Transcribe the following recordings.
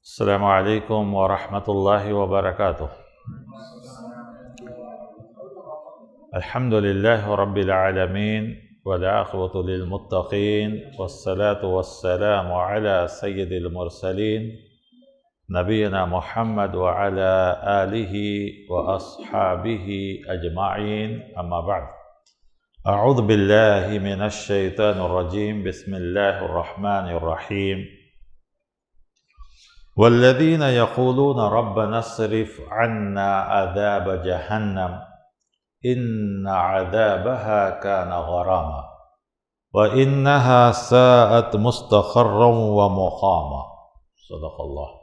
السلام علیکم ورحمۃ اللہ وبرکاتہ۔ الحمد للہ رب العالمین والعاقبۃ للمتقین والصلاة والسلام علی سید المرسلین نبینا محمد وعلی آلہ واصحابہ اجمعین، اما بعد۔ اعوذ باللہ من الشیطان الرجیم، بسم اللہ الرحمن الرحیم۔ والذین یقولون ربنا اصرف عنا عذاب جہنم ان عذابها كان غراما وانها ساءت مستقرا ومقاما۔ صدق اللہ۔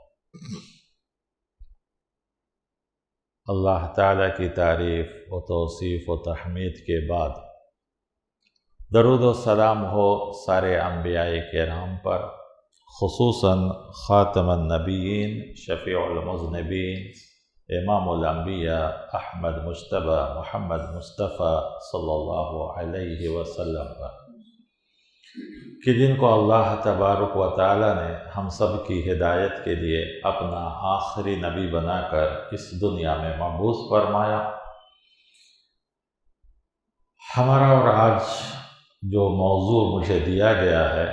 اللہ تعالیٰ کی تعریف و توصیف و تحمید کے بعد درود و سلام ہو سارے انبیاء کرام پر، خصوصاً خاتم النبیین، شفیع المذنبین، امام الانبیاء احمد مجتبی محمد مصطفیٰ صلی اللہ علیہ وسلم پر، کہ جن کو اللہ تبارک و تعالیٰ نے ہم سب کی ہدایت کے لیے اپنا آخری نبی بنا کر اس دنیا میں مبعوث فرمایا۔ ہمارا اور آج جو موضوع مجھے دیا گیا ہے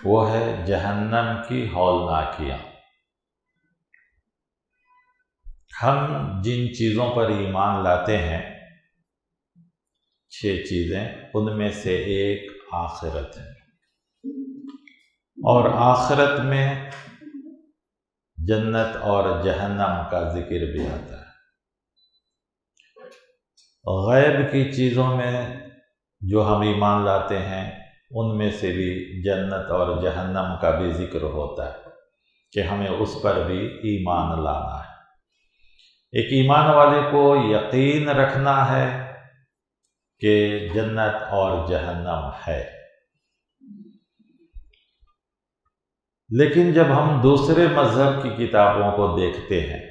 وہ ہے جہنم کی ہولناکیاں۔ ہم جن چیزوں پر ایمان لاتے ہیں، 6 چیزیں، ان میں سے ایک آخرت ہے، اور آخرت میں جنت اور جہنم کا ذکر بھی آتا ہے۔ غیب کی چیزوں میں جو ہم ایمان لاتے ہیں ان میں سے بھی جنت اور جہنم کا بھی ذکر ہوتا ہے کہ ہمیں اس پر بھی ایمان لانا ہے۔ ایک ایمان والے کو یقین رکھنا ہے کہ جنت اور جہنم ہے، لیکن جب ہم دوسرے مذہب کی کتابوں کو دیکھتے ہیں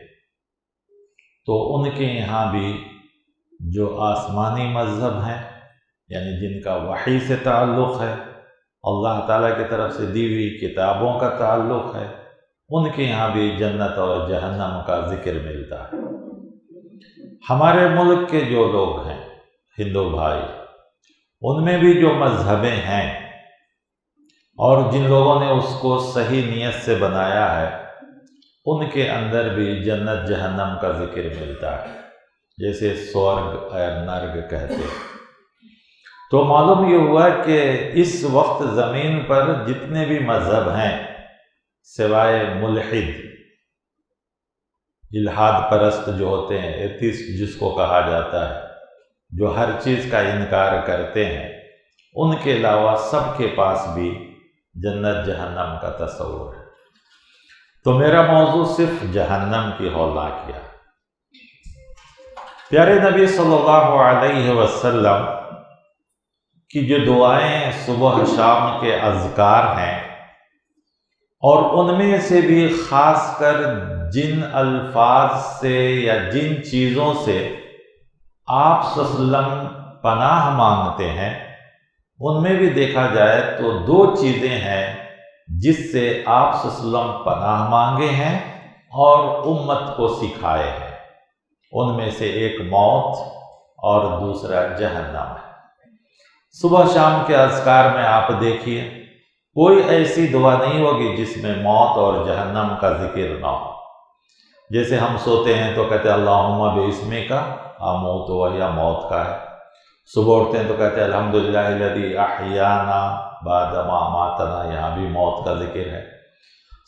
تو ان کے یہاں بھی جو آسمانی مذہب ہیں، یعنی جن کا وحی سے تعلق ہے، اللہ تعالیٰ کی طرف سے دی ہوئی کتابوں کا تعلق ہے، ان کے یہاں بھی جنت اور جہنم کا ذکر ملتا ہے۔ ہمارے ملک کے جو لوگ ہیں، ہندو بھائی، ان میں بھی جو مذہبیں ہیں اور جن لوگوں نے اس کو صحیح نیت سے بنایا ہے، ان کے اندر بھی جنت جہنم کا ذکر ملتا ہے، جیسے سورگ اور نرگ کہتے ہیں۔ تو معلوم یہ ہوا کہ اس وقت زمین پر جتنے بھی مذہب ہیں، سوائے ملحد، الحاد پرست جو ہوتے ہیں، ایتھیسٹ جس کو کہا جاتا ہے، جو ہر چیز کا انکار کرتے ہیں، ان کے علاوہ سب کے پاس بھی جنت جہنم کا تصور ہے۔ تو میرا موضوع صرف جہنم کی ہولناکیاں۔ پیارے نبی صلی اللہ علیہ وسلم کی جو دعائیں صبح شام کے اذکار ہیں، اور ان میں سے بھی خاص کر جن الفاظ سے یا جن چیزوں سے آپ صلی اللہ علیہ وسلم پناہ مانگتے ہیں، ان میں بھی دیکھا جائے تو 2 چیزیں ہیں جس سے آپ صلی اللہ علیہ وسلم پناہ مانگے ہیں اور امت کو سکھائے ہیں۔ ان میں سے ایک موت اور دوسرا جہنم ہے۔ صبح شام کے اذکار میں آپ دیکھیے، کوئی ایسی دعا نہیں ہوگی جس میں موت اور جہنم کا ذکر نہ ہو۔ جیسے ہم سوتے ہیں تو کہتے ہیں اللہم باسمک اموت، وہی موت کا ہے۔ صبح اٹھتے ہیں تو کہتے ہیں الحمدللہ الذی احیانا بعد ما اماتنا، یہاں بھی موت کا ذکر ہے۔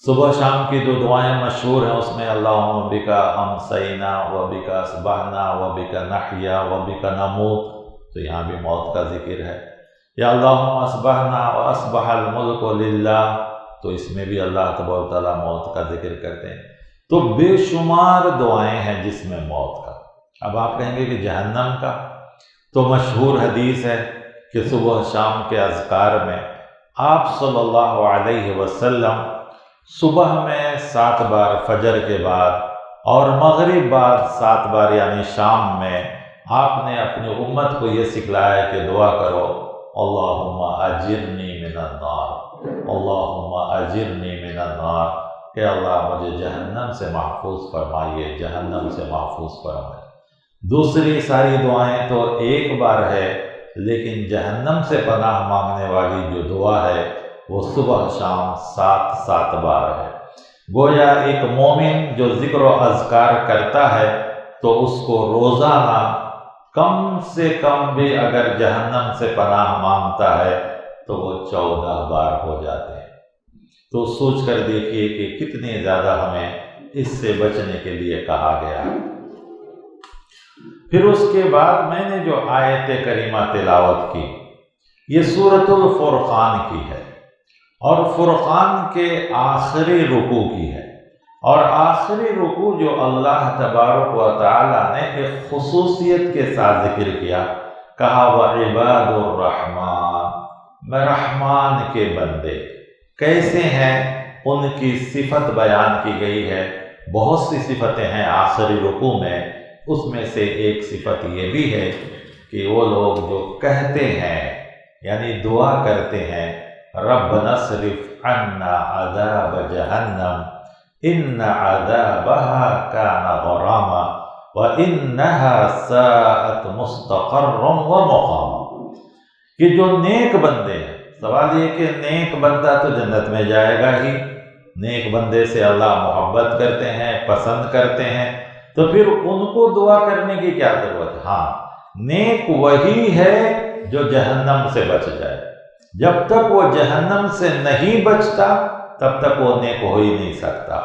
صبح شام کی 2 دعائیں مشہور ہیں، اس میں اللہم بک امسینا وبک اصبحنا وبک نحیا وبک نموت، تو یہاں بھی موت کا ذکر ہے۔ یا اللہم اصبحنا واصبح الملک للہ، تو اس میں بھی اللہ تبارک و تعالیٰ موت کا ذکر کرتے ہیں۔ تو بے شمار دعائیں ہیں جس میں موت کا۔ اب آپ کہیں گے کہ جہنم کا، تو مشہور حدیث ہے کہ صبح شام کے اذکار میں آپ صلی اللہ علیہ وسلم صبح میں 7 بار فجر کے بعد اور مغرب بعد 7 بار یعنی شام میں آپ نے اپنی امت کو یہ سکھلایا کہ دعا کرو اللہم اجرنی من النار، اللہم اجرنی من النار، کہ اللہ مجھے جہنم سے محفوظ فرمائیے، جہنم سے محفوظ فرمائیے۔ دوسری ساری دعائیں تو ایک بار ہے، لیکن جہنم سے پناہ مانگنے والی جو دعا ہے وہ صبح شام 7 بار ہے۔ گویا ایک مومن جو ذکر و اذکار کرتا ہے تو اس کو روزانہ کم سے کم بھی اگر جہنم سے پناہ مانگتا ہے تو وہ 14 بار ہو جاتے ہیں۔ تو سوچ کر دیکھیے کہ کتنی زیادہ ہمیں اس سے بچنے کے لیے کہا گیا۔ پھر اس کے بعد میں نے جو آیت کریمہ تلاوت کی یہ سورۃ الفرقان کی ہے، اور فرقان کے آخری رکوع کی ہے، اور آخری رکوع جو اللہ تبارک و تعالی نے ایک خصوصیت کے ساتھ ذکر کیا، کہا وعباد الرحمن، میں رحمان کے بندے کیسے ہیں ان کی صفت بیان کی گئی ہے۔ بہت سی صفتیں ہیں آخری رکوع میں، اس میں سے ایک صفت یہ بھی ہے کہ وہ لوگ جو کہتے ہیں یعنی دعا کرتے ہیں ربنا اصرف عنا عذاب جہنم ان عذابها كان غراما وانها ساءت مستقرا ومقاما، کہ جو نیک بندے ہیں، سوال یہ کہ نیک بندہ تو جنت میں جائے گا ہی، نیک بندے سے اللہ محبت کرتے ہیں، پسند کرتے ہیں، تو پھر ان کو دعا کرنے کی کیا ضرورت ہے؟ ہاں، نیک وہی ہے جو جہنم سے بچ جائے۔ جب تک وہ جہنم سے نہیں بچتا تب تک وہ نیک ہو ہی نہیں سکتا۔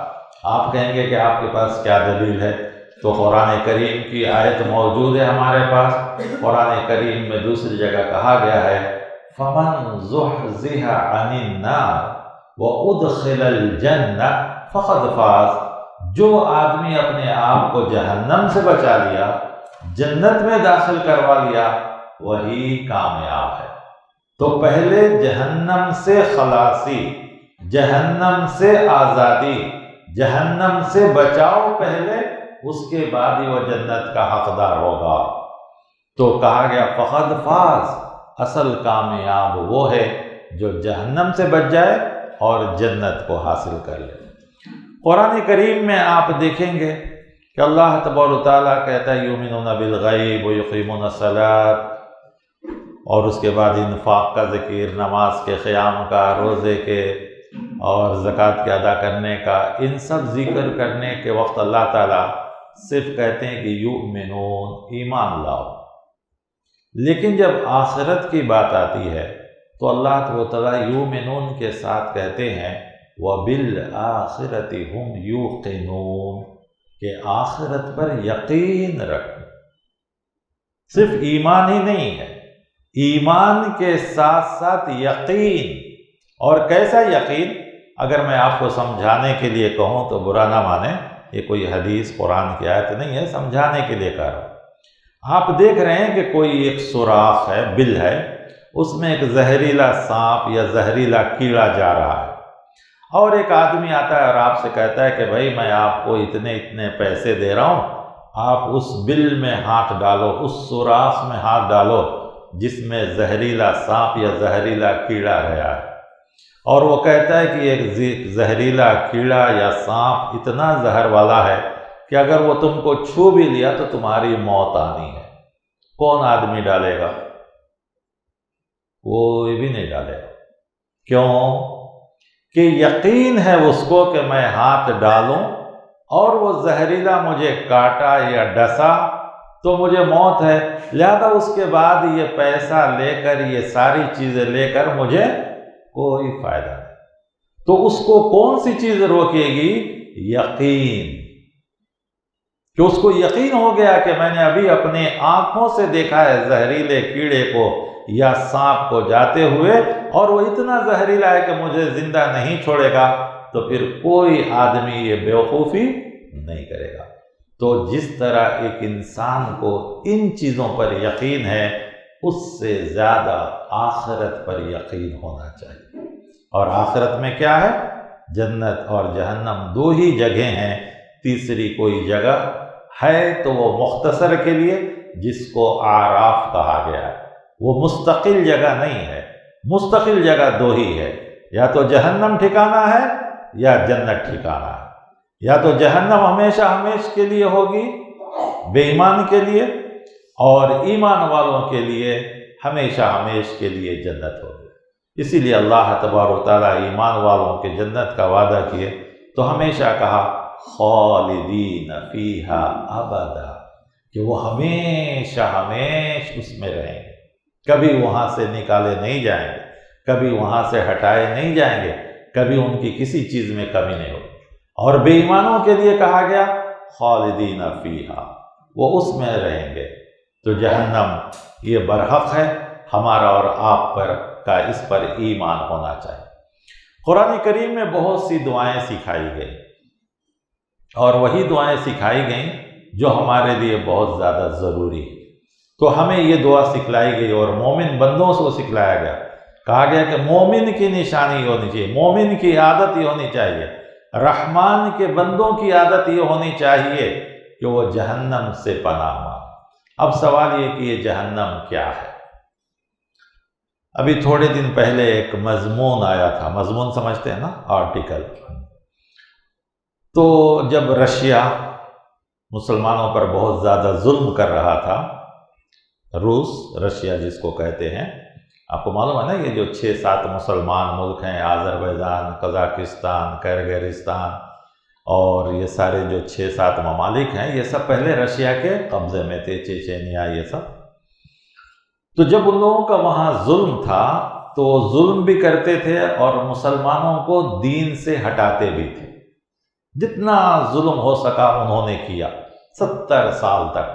آپ کہیں گے کہ آپ کے پاس کیا دلیل ہے؟ تو قرآن کریم کی آیت موجود ہے ہمارے پاس۔ قرآن کریم میں دوسری جگہ کہا گیا ہے فَمَنْ زُحْزِحَ عَنِ النَّارِ وَأُدْخِلَ الْجَنَّةَ فَقَدْ فَازَ، جو آدمی اپنے آپ کو جہنم سے بچا لیا، جنت میں داخل کروا لیا، وہی کامیاب ہے۔ تو پہلے جہنم سے خلاصی، جہنم سے آزادی، جہنم سے بچاؤ پہلے، اس کے بعد ہی وہ جنت کا حقدار ہوگا۔ تو کہا گیا فقد فاز، اصل کامیاب وہ ہے جو جہنم سے بچ جائے اور جنت کو حاصل کر لے۔ قرآن کریم میں آپ دیکھیں گے کہ اللہ تبارک و تعالیٰ کہتا ہے یؤمنون بالغیب ویقیمون الصلاۃ، اور اس کے بعد انفاق کا ذکر، نماز کے قیام کا، روزے کے اور زکوٰۃ کے ادا کرنے کا، ان سب ذکر کرنے کے وقت اللہ تعالیٰ صرف کہتے ہیں کہ یؤمنون، ایمان لاؤ۔ لیکن جب آخرت کی بات آتی ہے تو اللہ تبارک و تعالیٰ یؤمنون کے ساتھ کہتے ہیں وَبِالْآخِرَةِ هُمْ يُوقِنُونَ، کہ آخرت پر یقین رکھو۔ صرف ایمان ہی نہیں ہے، ایمان کے ساتھ ساتھ یقین۔ اور کیسا یقین؟ اگر میں آپ کو سمجھانے کے لیے کہوں تو برا نہ مانیں، یہ کوئی حدیث قرآن کی آیت نہیں ہے، سمجھانے کے لیے کہہ رہا ہوں۔ آپ دیکھ رہے ہیں کہ کوئی ایک سوراخ ہے، بل ہے، اس میں ایک زہریلا سانپ یا زہریلا کیڑا جا رہا ہے، اور ایک آدمی آتا ہے اور آپ سے کہتا ہے کہ بھائی میں آپ کو اتنے پیسے دے رہا ہوں، آپ اس بل میں ہاتھ ڈالو، اس سوراخ میں ہاتھ ڈالو جس میں زہریلا سانپ یا زہریلا کیڑا گیا ہے۔ اور وہ کہتا ہے کہ ایک زہریلا کیڑا یا سانپ اتنا زہر والا ہے کہ اگر وہ تم کو چھو بھی لیا تو تمہاری موت آنی ہے۔ کون آدمی ڈالے گا؟ کوئی بھی نہیں ڈالے گا۔ کیوں؟ کہ یقین ہے اس کو کہ میں ہاتھ ڈالوں اور وہ زہریلا مجھے کاٹا یا ڈسا تو مجھے موت ہے، لہذا اس کے بعد یہ پیسہ لے کر، یہ ساری چیزیں لے کر مجھے کوئی فائدہ نہیں۔ تو اس کو کون سی چیز روکے گی؟ یقین، کہ اس کو یقین ہو گیا کہ میں نے ابھی اپنے آنکھوں سے دیکھا ہے زہریلے کیڑے کو یا سانپ کو جاتے ہوئے، اور وہ اتنا زہریلا ہے کہ مجھے زندہ نہیں چھوڑے گا، تو پھر کوئی آدمی یہ بیوقوفی نہیں کرے گا۔ تو جس طرح ایک انسان کو ان چیزوں پر یقین ہے، اس سے زیادہ آخرت پر یقین ہونا چاہیے۔ اور آخرت میں کیا ہے؟ جنت اور جہنم، دو ہی جگہیں ہیں، تیسری کوئی جگہ ہے تو وہ مختصر کے لیے جس کو اعراف کہا گیا ہے، وہ مستقل جگہ نہیں ہے۔ مستقل جگہ دو ہی ہے، یا تو جہنم ٹھکانہ ہے یا جنت ٹھکانہ ہے۔ یا تو جہنم ہمیشہ ہمیشہ کے لیے ہوگی بے ایمان کے لیے، اور ایمان والوں کے لیے ہمیشہ ہمیشہ کے لیے جنت ہوگی۔ اسی لیے اللہ تبارک و تعالیٰ ایمان والوں کے جنت کا وعدہ کیے تو ہمیشہ کہا خالدین فیہا ابدا، کہ وہ ہمیشہ ہمیشہ اس میں رہیں گے، کبھی وہاں سے نکالے نہیں جائیں گے، کبھی وہاں سے ہٹائے نہیں جائیں گے، کبھی ان کی کسی چیز میں کمی نہیں ہوگی۔ اور بے ایمانوں کے لیے کہا گیا خالدین فیہا، وہ اس میں رہیں گے۔ تو جہنم یہ برحق ہے، ہمارا اور آپ پر کا اس پر ایمان ہونا چاہیے۔ قرآن کریم میں بہت سی دعائیں سکھائی گئیں، اور وہی دعائیں سکھائی گئیں جو ہمارے لیے بہت زیادہ ضروری ہے۔ تو ہمیں یہ دعا سکھلائی گئی اور مومن بندوں سے سکھلایا گیا، کہا گیا کہ مومن کی نشانی ہونی چاہیے، مومن کی عادت یہ ہونی چاہیے، رحمان کے بندوں کی عادت یہ ہونی چاہیے کہ وہ جہنم سے پناہ مانگے۔ اب سوال یہ کہ یہ جہنم کیا ہے؟ ابھی تھوڑے دن پہلے ایک مضمون آیا تھا، مضمون سمجھتے ہیں نا، آرٹیکل۔ تو جب رشیا مسلمانوں پر بہت زیادہ ظلم کر رہا تھا، روس، رشیا جس کو کہتے ہیں، آپ کو معلوم ہے نا یہ جو 6-7 مسلمان ملک ہیں، آذربائیجان، قزاقستان، کرغزستان، اور یہ سارے جو 6-7 ممالک ہیں، یہ سب پہلے رشیا کے قبضے میں تھے، چیچینیا یہ سب۔ تو جب ان لوگوں کا وہاں ظلم تھا تو ظلم بھی کرتے تھے اور مسلمانوں کو دین سے ہٹاتے بھی تھے۔ جتنا ظلم ہو سکا انہوں نے کیا 70 سال تک،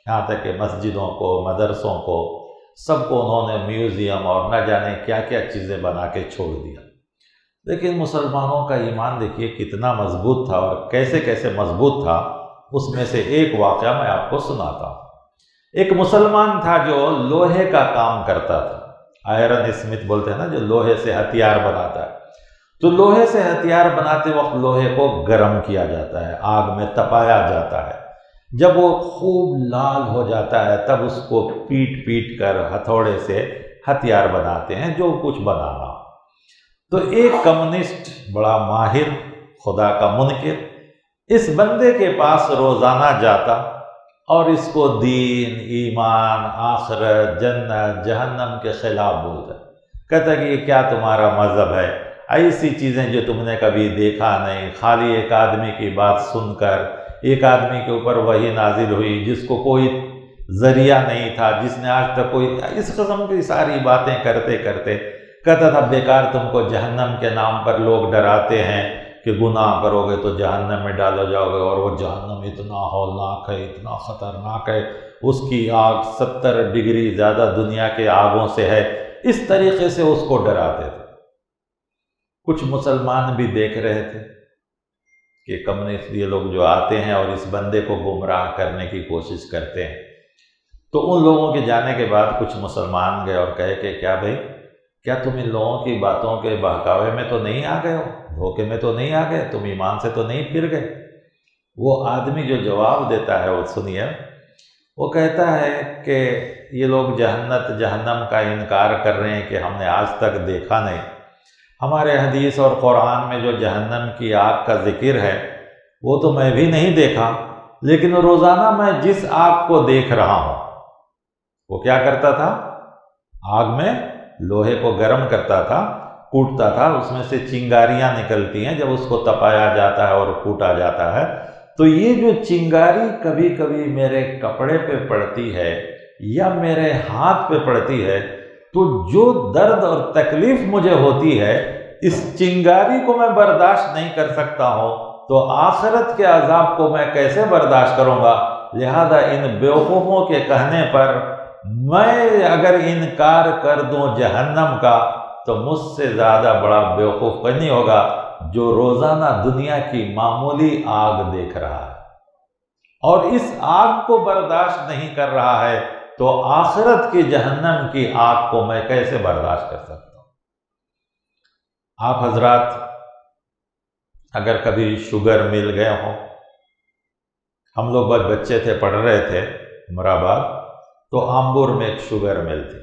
یہاں تک کہ مسجدوں کو، مدرسوں کو، سب کو انہوں نے میوزیم اور نہ جانے کیا کیا چیزیں بنا کے چھوڑ دیا۔ لیکن مسلمانوں کا ایمان دیکھیے کتنا مضبوط تھا اور کیسے کیسے مضبوط تھا۔ اس میں سے ایک واقعہ میں آپ کو سناتا ہوں۔ ایک مسلمان تھا جو لوہے کا کام کرتا تھا، آئرن اسمتھ بولتے ہیں نا، جو لوہے سے ہتھیار بناتا ہے۔ تو لوہے سے ہتھیار بناتے وقت لوہے کو گرم کیا جاتا ہے، آگ میں تپایا جاتا ہے۔ جب وہ خوب لال ہو جاتا ہے تب اس کو پیٹ پیٹ کر ہتھوڑے سے ہتھیار بناتے ہیں، جو کچھ بنانا۔ تو ایک کمیونسٹ بڑا ماہر، خدا کا منکر، اس بندے کے پاس روزانہ جاتا اور اس کو دین، ایمان، آخرت، جنت، جہنم کے خلاف بولتا، کہتا کہ یہ کیا تمہارا مذہب ہے، ایسی چیزیں جو تم نے کبھی دیکھا نہیں، خالی ایک آدمی کی بات سن کر، ایک آدمی کے اوپر وحی نازل ہوئی جس کو کوئی ذریعہ نہیں تھا، جس نے آج تک کوئی، اس قسم کی ساری باتیں کرتے کرتے کہتا تھا بیکار تم کو جہنم کے نام پر لوگ ڈراتے ہیں کہ گناہ کرو گے تو جہنم میں ڈالو جاؤ گے، اور وہ جہنم اتنا ہولناک ہے، اتنا خطرناک ہے، اس کی آگ 70 ڈگری زیادہ دنیا کے آگوں سے ہے، اس طریقے سے اس کو ڈراتے تھے۔ کچھ مسلمان بھی دیکھ رہے تھے کہ کمیونسٹ یہ لوگ جو آتے ہیں اور اس بندے کو گمراہ کرنے کی کوشش کرتے ہیں۔ تو ان لوگوں کے جانے کے بعد کچھ مسلمان گئے اور کہے کہ کیا بھائی، کیا تم ان لوگوں کی باتوں کے بہکاوے میں تو نہیں آ گئے ہو، دھوکے میں تو نہیں آ گئے، تم ایمان سے تو نہیں پھر گئے؟ وہ آدمی جو جواب دیتا ہے وہ سنیے، وہ کہتا ہے کہ یہ لوگ جہنم کا انکار کر رہے ہیں کہ ہم نے آج تک دیکھا نہیں، ہمارے حدیث اور قرآن میں جو جہنم کی آگ کا ذکر ہے وہ تو میں بھی نہیں دیکھا، لیکن روزانہ میں جس آگ کو دیکھ رہا ہوں وہ کیا کرتا تھا، آگ میں لوہے کو گرم کرتا تھا، کوٹتا تھا، اس میں سے چنگاریاں نکلتی ہیں، جب اس کو تپایا جاتا ہے اور کوٹا جاتا ہے تو یہ جو چنگاری کبھی کبھی میرے کپڑے پہ پڑتی ہے یا میرے ہاتھ پہ پڑتی ہے تو جو درد اور تکلیف مجھے ہوتی ہے اس چنگاری کو میں برداشت نہیں کر سکتا ہوں، تو آخرت کے عذاب کو میں کیسے برداشت کروں گا؟ لہذا ان بیوقوفوں کے کہنے پر میں اگر انکار کر دوں جہنم کا تو مجھ سے زیادہ بڑا بیوقوف کوئی نہیں ہوگا جو روزانہ دنیا کی معمولی آگ دیکھ رہا ہے اور اس آگ کو برداشت نہیں کر رہا ہے، تو آخرت کی جہنم کی آگ کو میں کیسے برداشت کر سکتا ہوں؟ آپ حضرات اگر کبھی شوگر مل گئے ہوں، ہم لوگ بچے تھے، پڑھ رہے تھے مرآباد، تو آمبور میں ایک شوگر مل تھی،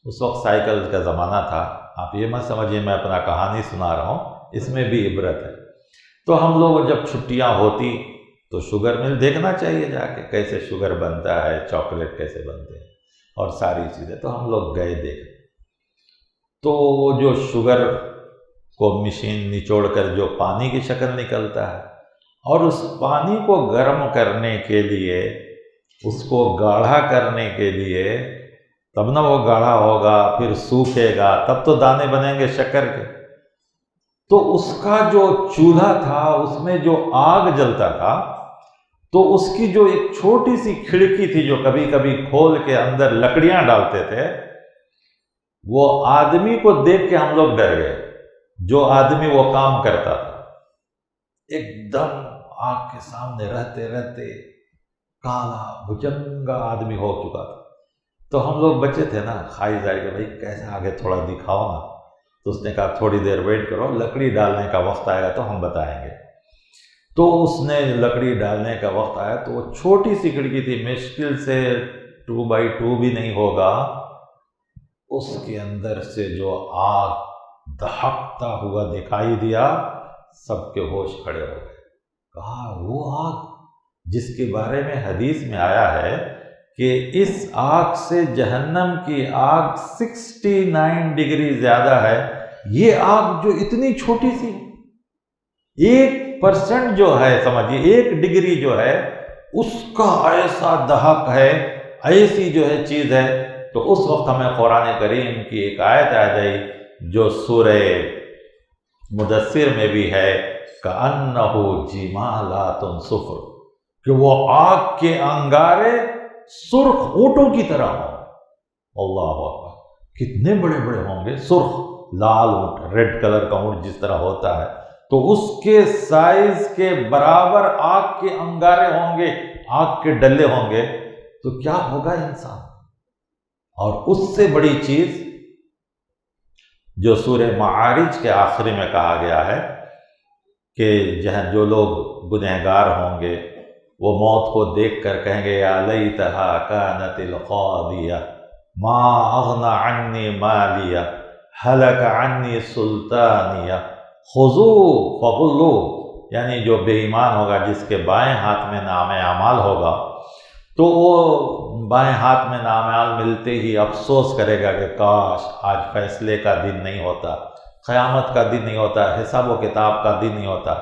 اس وقت سائیکل کا زمانہ تھا، آپ یہ مت سمجھیے میں اپنا کہانی سنا رہا ہوں، اس میں بھی عبرت ہے۔ تو ہم لوگ جب چھٹیاں ہوتی تو شوگر مل دیکھنا چاہیے جا کے کیسے شوگر بنتا ہے، چاکلیٹ کیسے بنتے ہیں اور ساری چیزیں، تو ہم لوگ گئے دیکھ، تو جو شوگر کو مشین نچوڑ کر جو پانی کی شکل نکلتا ہے، اور اس پانی کو گرم کرنے کے لیے، اس کو گاڑھا کرنے کے لیے، تب نہ وہ گاڑھا ہوگا، پھر سوکھے گا، تب تو دانے بنیں گے شکر کے۔ تو اس کا جو چولہا تھا اس میں جو آگ جلتا تھا، تو اس کی جو ایک چھوٹی سی کھڑکی تھی جو کبھی کبھی کھول کے اندر لکڑیاں ڈالتے تھے، وہ آدمی کو دیکھ کے ہم لوگ ڈر گئے، جو آدمی وہ کام کرتا تھا، ایک دم آگ کے سامنے رہتے رہتے کالا بھجنگا آدمی ہو چکا تھا۔ تو ہم لوگ بچے تھے نا، خواہش آئی کہ بھائی کیسے آگے تھوڑا دکھاؤ نا، تو اس نے کہا تھوڑی دیر ویٹ کرو، لکڑی ڈالنے کا وقت آئے گا تو ہم بتائیں گے۔ تو اس نے لکڑی ڈالنے کا وقت آیا تو وہ چھوٹی سی کھڑکی تھی، مشکل سے 2x2 بھی نہیں ہوگا، اس کے اندر سے جو آگ دہکتا ہوا دکھائی دیا، سب کے ہوش کھڑے ہو گئے۔ کہا وہ آگ جس کے بارے میں حدیث میں آیا ہے کہ اس آگ سے جہنم کی آگ 69 ڈگری زیادہ ہے، یہ آگ جو اتنی چھوٹی سی 1% جو ہے، سمجھیے 1 ڈگری جو ہے، اس کا ایسا دہک ہے، ایسی جو ہے چیز ہے۔ تو اس وقت ہمیں قرآن کریم کی ایک آیت آ گئی جو سورہ مدثر میں بھی ہے، کأنہ جمالات صفر، کہ وہ آگ کے انگارے سرخ اونٹوں کی طرح ہوں۔ اللہ اکبر، کتنے بڑے بڑے ہوں گے، سرخ لال اونٹ، ریڈ کلر کا اونٹ جس طرح ہوتا ہے، تو اس کے سائز کے برابر آگ کے انگارے ہوں گے، آگ کے ڈلے ہوں گے، تو کیا ہوگا انسان۔ اور اس سے بڑی چیز جو سورہ معارج کے آخری میں کہا گیا ہے کہ جو لوگ گنہگار ہوں گے وہ موت کو دیکھ کر کہیں گے یا لیتہا کانت القاضیہ ما اغنی عنی مالیہ ہلک عنی سلطانیہ خذوہ فغلوہ، یعنی جو بے ایمان ہوگا جس کے بائیں ہاتھ میں نام اعمال ہوگا، تو وہ بائیں ہاتھ میں نام اعمال ملتے ہی افسوس کرے گا کہ کاش آج فیصلے کا دن نہیں ہوتا، قیامت کا دن نہیں ہوتا، حساب و کتاب کا دن نہیں ہوتا،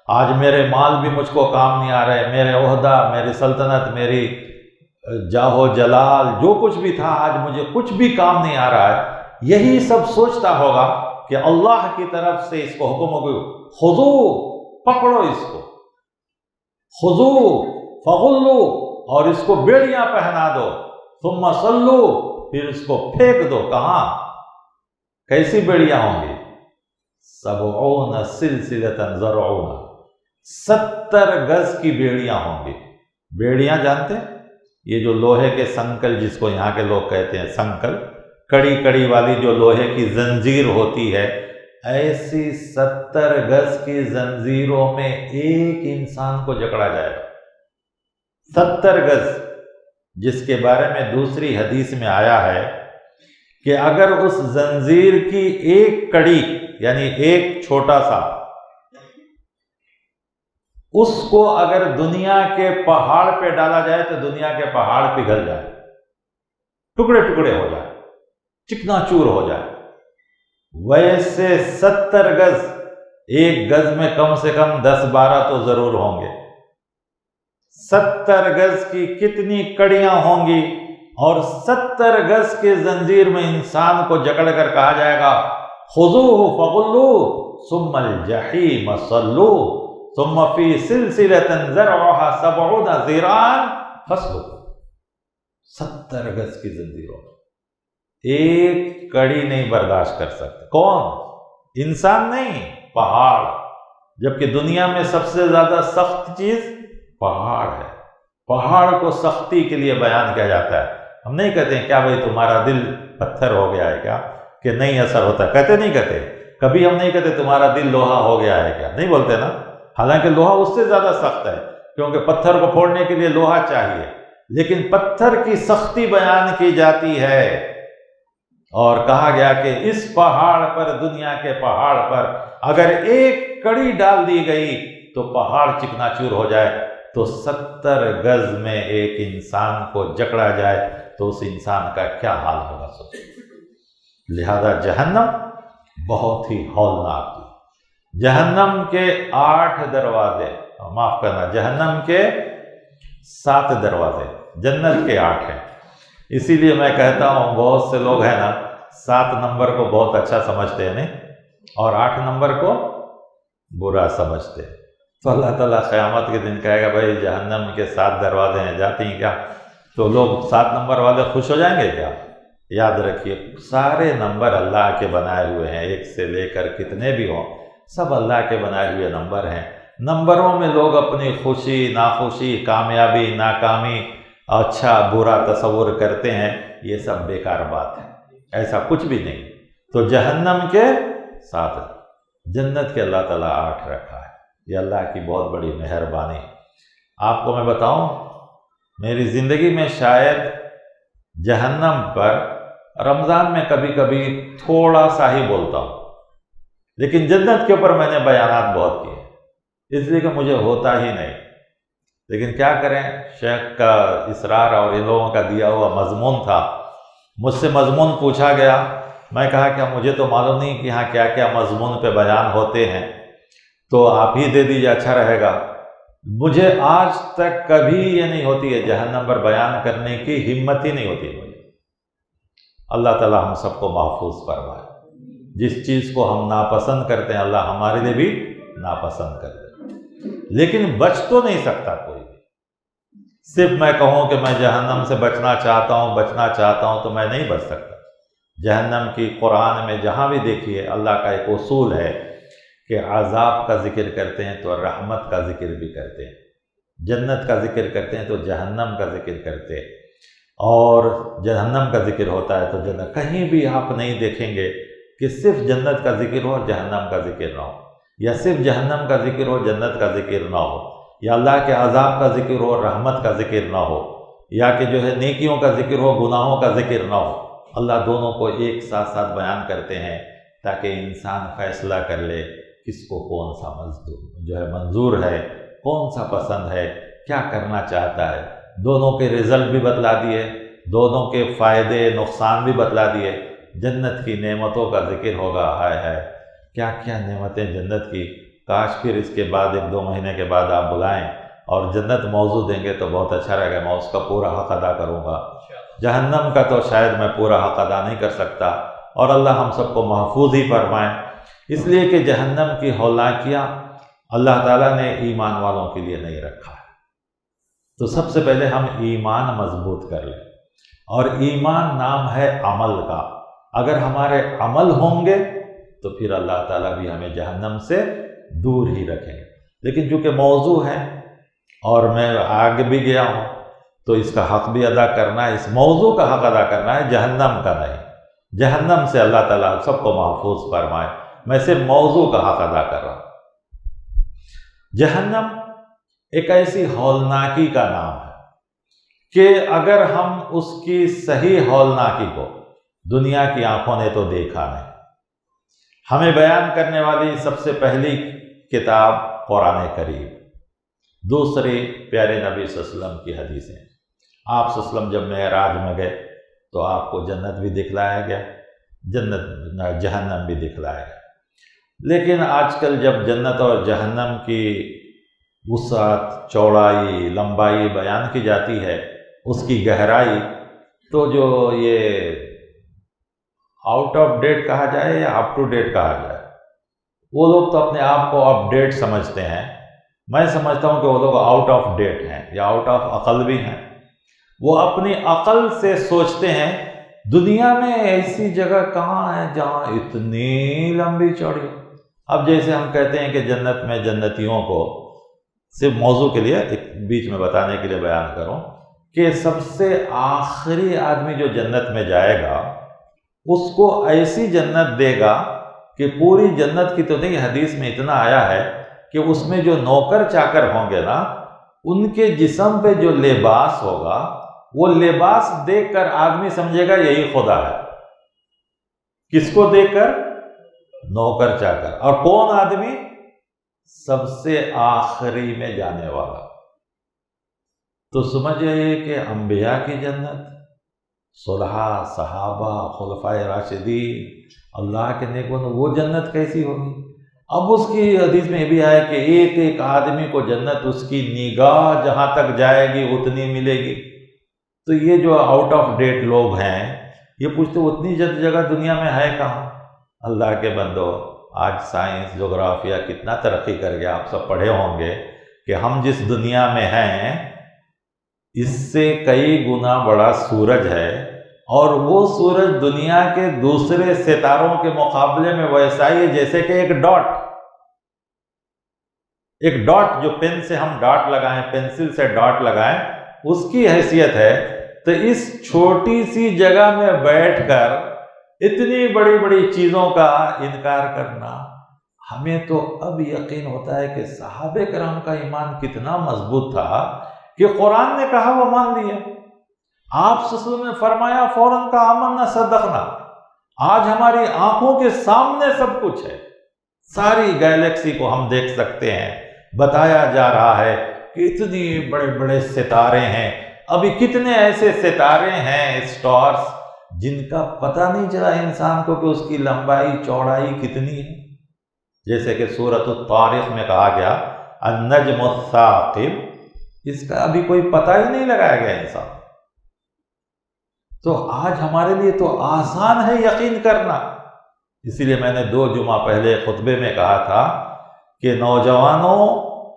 آج میرے مال بھی مجھ کو کام نہیں آ رہے، میرے عہدہ، میری سلطنت، میری جاہ و جلال، جو کچھ بھی تھا آج مجھے کچھ بھی کام نہیں آ رہا ہے۔ یہی سب سوچتا ہوگا کہ اللہ کی طرف سے اس کو حکم ہو، خذو، پکڑو اس کو، خذو فغلو، اور اس کو بیڑیاں پہنا دو، ثم صلو، پھر اس کو پھینک دو۔ کہاں؟ کیسی بیڑیاں ہوں گی؟ 70 سلسلۃ ذرعون، 70 گز کی بیڑیاں ہوں گی۔ بیڑیاں جانتے ہیں؟ یہ جو لوہے کے سنکل، جس کو یہاں کے لوگ کہتے ہیں سنکل، کڑی کڑی والی جو لوہے کی زنجیر ہوتی ہے، ایسی 70 گز کی زنجیروں میں ایک انسان کو جکڑا جائے گا، 70 گز، جس کے بارے میں دوسری حدیث میں آیا ہے کہ اگر اس زنجیر کی ایک کڑی، یعنی ایک چھوٹا سا، اس کو اگر دنیا کے پہاڑ پہ ڈالا جائے تو دنیا کے پہاڑ پگھل جائے، ٹکڑے ٹکڑے ہو جائے، چکنا چور ہو جائے۔ ویسے 70 گز، ایک گز میں کم سے کم 10-12 تو ضرور ہوں گے۔ 70 گز کی کتنی کڑیاں ہوں گی، اور 70 گز کے زنجیر میں انسان کو جکڑ کر کہا جائے گا خذوہ فغلوہ ثم الجحیم صلوہ ثم فی سلسلۃ ذرعها 70 ذراعا فاسلکوہ۔ 70 گز کی زنجیروں، ایک کڑی نہیں برداشت کر سکتے۔ کون؟ انسان نہیں، پہاڑ، جبکہ دنیا میں سب سے زیادہ سخت چیز پہاڑ ہے۔ پہاڑ کو سختی کے لیے بیان کیا جاتا ہے۔ ہم نہیں کہتے ہیں کیا بھائی تمہارا دل پتھر ہو گیا ہے کیا کہ نہیں اثر ہوتا، کہتے نہیں کہتے، کبھی ہم نہیں کہتے تمہارا دل لوہا ہو گیا ہے کیا، نہیں بولتے نا، حالانکہ لوہا اس سے زیادہ سخت ہے، کیونکہ پتھر کو پھوڑنے کے لیے لوہا چاہیے، لیکن پتھر کی سختی بیان کی جاتی ہے اور کہا گیا کہ اس پہاڑ پر، دنیا کے پہاڑ پر اگر ایک کڑی ڈال دی گئی تو پہاڑ چکنا چور ہو جائے، تو 70 گز میں ایک انسان کو جکڑا جائے تو اس انسان کا کیا حال ہوگا سوچیں۔ لہذا جہنم بہت ہی ہولناک تھی۔ جہنم کے 8 دروازے، معاف کرنا، جہنم کے 7 دروازے، جنت کے 8 ہیں۔ اسی لیے میں کہتا ہوں بہت سے لوگ ہیں نا 7 نمبر کو بہت اچھا سمجھتے ہیں نہیں، اور 8 نمبر کو برا سمجھتے ہیں۔ تو اللہ تعالیٰ قیامت کے دن کہے گا بھائی جہنم کے 7 دروازے ہیں، جاتی ہیں کیا؟ تو لوگ 7 نمبر والے خوش ہو جائیں گے کیا؟ یاد رکھیے سارے نمبر اللہ کے بنائے ہوئے ہیں، 1 سے لے کر کتنے بھی ہوں سب اللہ کے بنائے ہوئے نمبر ہیں۔ نمبروں میں لوگ اپنی خوشی، ناخوشی، کامیابی، ناکامی، اچھا برا تصور کرتے ہیں، یہ سب بیکار بات ہے، ایسا کچھ بھی نہیں۔ تو جہنم کے 7، جنت کے اللہ تعالیٰ 8 رکھا ہے۔ یہ اللہ کی بہت بڑی مہربانی۔ آپ کو میں بتاؤں، میری زندگی میں شاید جہنم پر رمضان میں کبھی کبھی تھوڑا سا ہی بولتا ہوں، لیکن جنت کے اوپر میں نے بیانات بہت کیے، اس لیے کہ مجھے ہوتا ہی نہیں۔ لیکن کیا کریں، شیخ کا اصرار اور ان لوگوں کا دیا ہوا مضمون تھا۔ مجھ سے مضمون پوچھا گیا، میں کہا کہ مجھے تو معلوم نہیں کہ یہاں کیا کیا مضمون پہ بیان ہوتے ہیں، تو آپ ہی دے دیجیے، اچھا رہے گا۔ مجھے آج تک کبھی یہ نہیں ہوتی ہے، جہنم پر بیان کرنے کی ہمت ہی نہیں ہوتی مجھے۔ اللہ تعالیٰ ہم سب کو محفوظ فرمائے۔ جس چیز کو ہم ناپسند کرتے ہیں اللہ ہمارے لیے بھی ناپسند کر دے، لیکن بچ تو نہیں سکتا کوئی بھی۔ صرف میں کہوں کہ میں جہنم سے بچنا چاہتا ہوں تو میں نہیں بچ سکتا۔ جہنم کی قرآن میں جہاں بھی دیکھیے اللہ کا ایک اصول ہے کہ عذاب کا ذکر کرتے ہیں تو رحمت کا ذکر بھی کرتے ہیں، جنت کا ذکر کرتے ہیں تو جہنم کا ذکر کرتے ہیں، اور جہنم کا ذکر ہوتا ہے تو جنت۔ کہیں بھی آپ نہیں دیکھیں گے کہ صرف جنت کا ذکر ہو جہنم کا ذکر نہ ہو، یا صرف جہنم کا ذکر ہو جنت کا ذکر نہ ہو، یا اللہ کے عذاب کا ذکر ہو رحمت کا ذکر نہ ہو، یا کہ جو ہے نیکیوں کا ذکر ہو گناہوں کا ذکر نہ ہو۔ اللہ دونوں کو ایک ساتھ ساتھ بیان کرتے ہیں تاکہ انسان فیصلہ کر لے کس کو کون سا منظور ہے، کون سا پسند ہے، کیا کرنا چاہتا ہے۔ دونوں کے رزلٹ بھی بتلا دیے، دونوں کے فائدے نقصان بھی بتلا دیے۔ جنت کی نعمتوں کا ذکر ہوگا، ہائے ہائے کیا کیا نعمتیں جنت کی، کاش پھر اس کے بعد 1-2 مہینے کے بعد آپ بلائیں اور جنت موضوع دیں گے تو بہت اچھا رہے گا، میں اس کا پورا حق ادا کروں گا۔ جہنم کا تو شاید میں پورا حق ادا نہیں کر سکتا، اور اللہ ہم سب کو محفوظ ہی فرمائے، اس لیے کہ جہنم کی ہولناکیاں اللہ تعالیٰ نے ایمان والوں کے لیے نہیں رکھا ہے۔ تو سب سے پہلے ہم ایمان مضبوط کر لیں، اور ایمان نام ہے عمل کا۔ اگر ہمارے عمل ہوں گے تو پھر اللہ تعالیٰ بھی ہمیں جہنم سے دور ہی رکھیں گے۔ لیکن چونکہ موضوع ہے اور میں آگے بھی گیا ہوں تو اس کا حق بھی ادا کرنا ہے، اس موضوع کا حق ادا کرنا ہے، جہنم کا نہیں۔ جہنم سے اللہ تعالیٰ سب کو محفوظ فرمائے، میں صرف موضوع کا حق ادا کر رہا ہوں۔ جہنم ایک ایسی ہولناکی کا نام ہے کہ اگر ہم اس کی صحیح ہولناکی کو دنیا کی آنکھوں نے تو دیکھا نہیں۔ ہمیں بیان کرنے والی سب سے پہلی کتاب قرآن کریم، دوسری پیارے نبی صلی اللہ علیہ وسلم کی حدیثیں۔ آپ صلی اللہ علیہ وسلم جب معراج میں گئے تو آپ کو جنت بھی دکھلایا گیا، جہنم بھی دکھلایا گیا۔ لیکن آج کل جب جنت اور جہنم کی وسعت، چوڑائی، لمبائی بیان کی جاتی ہے، اس کی گہرائی، تو جو یہ آؤٹ آف ڈیٹ کہا جائے یا اپ ٹو ڈیٹ کہا جائے، وہ لوگ تو اپنے آپ کو اپ ڈیٹ سمجھتے ہیں، میں سمجھتا ہوں کہ وہ لوگ آؤٹ آف ڈیٹ ہیں یا آؤٹ آف عقل بھی ہیں۔ وہ اپنی عقل سے سوچتے ہیں دنیا میں ایسی جگہ کہاں ہے جہاں اتنی لمبی چوڑی۔ اب جیسے ہم کہتے ہیں کہ جنت میں جنتیوں کو، صرف موضوع کے لیے ایک بیچ میں بتانے کے لیے بیان کروں کہ سب سے آخری آدمی جو جنت میں جائے گا اس کو ایسی جنت دے گا کہ پوری جنت کی تو نہیں، حدیث میں اتنا آیا ہے کہ اس میں جو نوکر چاکر ہوں گے نا، ان کے جسم پہ جو لباس ہوگا وہ لباس دیکھ کر آدمی سمجھے گا یہی خدا ہے۔ کس کو دے کر؟ نوکر چاکر. اور کون آدمی؟ سب سے آخری میں جانے والا. تو سمجھئے کہ انبیاء کی جنت، صلحاء، صحابہ، خلفائے راشدین، اللہ کے نیک بندوں، وہ جنت کیسی ہوگی؟ اب اس کی حدیث میں یہ بھی آیا کہ ایک ایک آدمی کو جنت اس کی نگاہ جہاں تک جائے گی اتنی ملے گی. تو یہ جو آؤٹ آف ڈیٹ لوگ ہیں یہ پوچھتے اتنی جگہ دنیا میں ہے کہاں؟ اللہ کے بندو، آج سائنس جغرافیہ کتنا ترقی کر گیا. آپ سب پڑھے ہوں گے کہ ہم جس دنیا میں ہیں اس سے کئی گنا بڑا سورج ہے، اور وہ سورج دنیا کے دوسرے ستاروں کے مقابلے میں ویسا ہی ہے جیسے کہ ایک ڈاٹ جو پین سے ہم ڈاٹ لگائیں، پینسل سے ڈاٹ لگائیں، اس کی حیثیت ہے. تو اس چھوٹی سی جگہ میں بیٹھ کر اتنی بڑی بڑی چیزوں کا انکار کرنا، ہمیں تو اب یقین ہوتا ہے کہ صحابہ کرام کا ایمان کتنا مضبوط تھا کہ قرآن نے کہا وہ مان لیا. آپ صلی اللہ علیہ وسلم نے فرمایا فوراً کا آمنا صدقنا. آج ہماری آنکھوں کے سامنے سب کچھ ہے، ساری گیلیکسی کو ہم دیکھ سکتے ہیں. بتایا جا رہا ہے کہ اتنی بڑے بڑے ستارے ہیں. ابھی کتنے ایسے ستارے ہیں، اسٹارز، جن کا پتہ نہیں چلا انسان کو کہ اس کی لمبائی چوڑائی کتنی ہے. جیسے کہ سورۃ الطارق میں کہا گیا النجم الثاقب، اس کا ابھی کوئی پتہ ہی نہیں لگایا گیا انسان. تو آج ہمارے لیے تو آسان ہے یقین کرنا. اسی لیے میں نے 2 جمعہ پہلے خطبے میں کہا تھا کہ نوجوانوں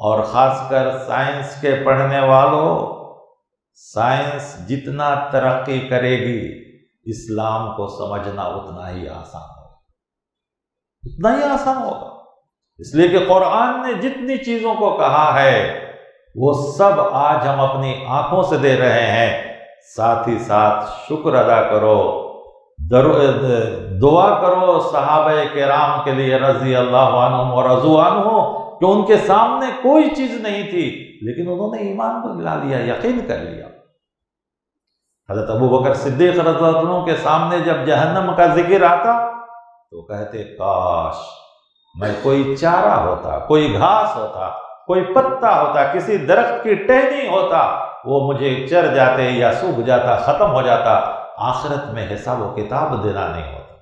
اور خاص کر سائنس کے پڑھنے والوں، سائنس جتنا ترقی کرے گی اسلام کو سمجھنا اتنا ہی آسان ہوگا. اس لیے کہ قرآن نے جتنی چیزوں کو کہا ہے وہ سب آج ہم اپنی آنکھوں سے دے رہے ہیں. ساتھ ہی ساتھ شکر ادا کرو، دعا کرو صحابہ کرام کے لیے رضی اللہ عنہم ورضوا عنہ، کہ ان کے سامنے کوئی چیز نہیں تھی لیکن انہوں نے ایمان کو ملا لیا، یقین کر لیا. حضرت ابو بکر صدیق رضی اللہ عنہ کے سامنے جب جہنم کا ذکر آتا تو کہتے کاش میں کوئی چارہ ہوتا، کوئی گھاس ہوتا، کوئی پتا ہوتا، کسی درخت کی ٹہنی ہوتا، وہ مجھے چر جاتے یا سوکھ جاتا، ختم ہو جاتا، آخرت میں حساب و کتاب دینا نہیں ہوتا.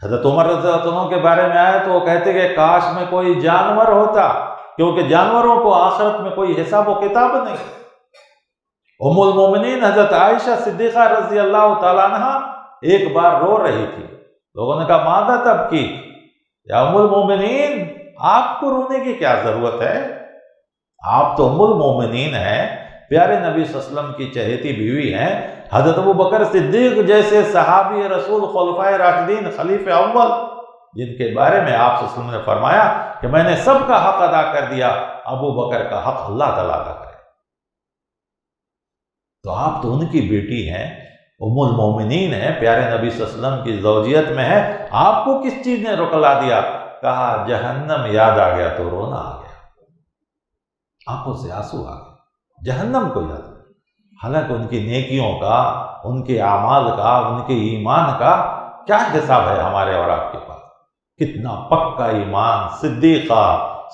حضرت عمر رضی اللہ عنہ کے بارے میں آئے تو وہ کہتے کہ کاش میں کوئی جانور ہوتا، کیونکہ جانوروں کو آخرت میں کوئی حساب و کتاب نہیں. ام المومنین حضرت عائشہ صدیقہ رضی اللہ تعالیٰ عنہ ایک بار رو رہی تھی. لوگوں نے کہا ماذا تبکی یا ام المومنین، آپ کو رونے کی کیا ضرورت ہے؟ آپ تو ام المومنین ہیں، پیارے نبی صلی اللہ علیہ وسلم کی چہیتی بیوی ہیں. حضرت ابو بکر صدیق جیسے صحابی رسول، خلفائے راشدین، خلیفہ اول، جن کے بارے میں آپ صلی اللہ علیہ وسلم نے فرمایا کہ میں نے سب کا حق ادا کر دیا، ابو بکر کا حق اللہ تعالیٰ ادا کرے. تو آپ تو ان کی بیٹی ہیں، ام المومنین ہیں، پیارے نبی صلی اللہ علیہ وسلم کی زوجیت میں ہے. آپ کو کس چیز نے رکلا دیا؟ کہا جہنم یاد آ گیا تو رونا آ گیا، آنکھوں سے آنسو آ گئے، جہنم کو یاد. حالانکہ ان کی نیکیوں کا، ان کے اعمال کا، ان کے ایمان کا کیا حساب ہے ہمارے اور آپ کے پاس؟ کتنا پکا ایمان، صدیقہ،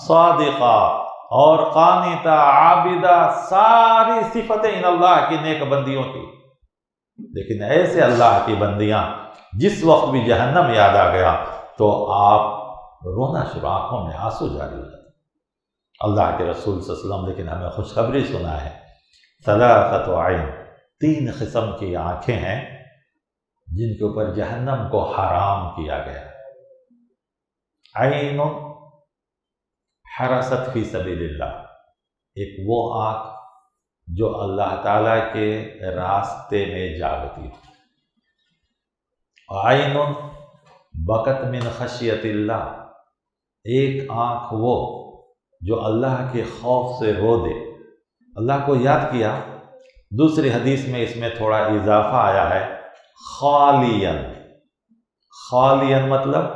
صادقہ اور قانتہ، عابدہ، ساری صفتیں ان اللہ کی نیک بندیوں کی. لیکن ایسے اللہ کی بندیاں جس وقت بھی جہنم یاد آ گیا تو آپ رونا شروع، آنکھوں میں آنسو جاری ہو جاتے. اللہ کے رسول صلی اللہ علیہ وسلم لیکن ہمیں خوشخبری سنا ہے، ثلاثۃ عین، 3 قسم کی آنکھیں ہیں جن کے اوپر جہنم کو حرام کیا گیا. عین حرست فی سبیل اللہ، ایک وہ آنکھ جو اللہ تعالیٰ کے راستے میں جاگتی ہے. عین بکت من خشیت اللہ، ایک آنکھ وہ جو اللہ کے خوف سے رو دے، اللہ کو یاد کیا. دوسری حدیث میں اس میں تھوڑا اضافہ آیا ہے، خالین. خالین مطلب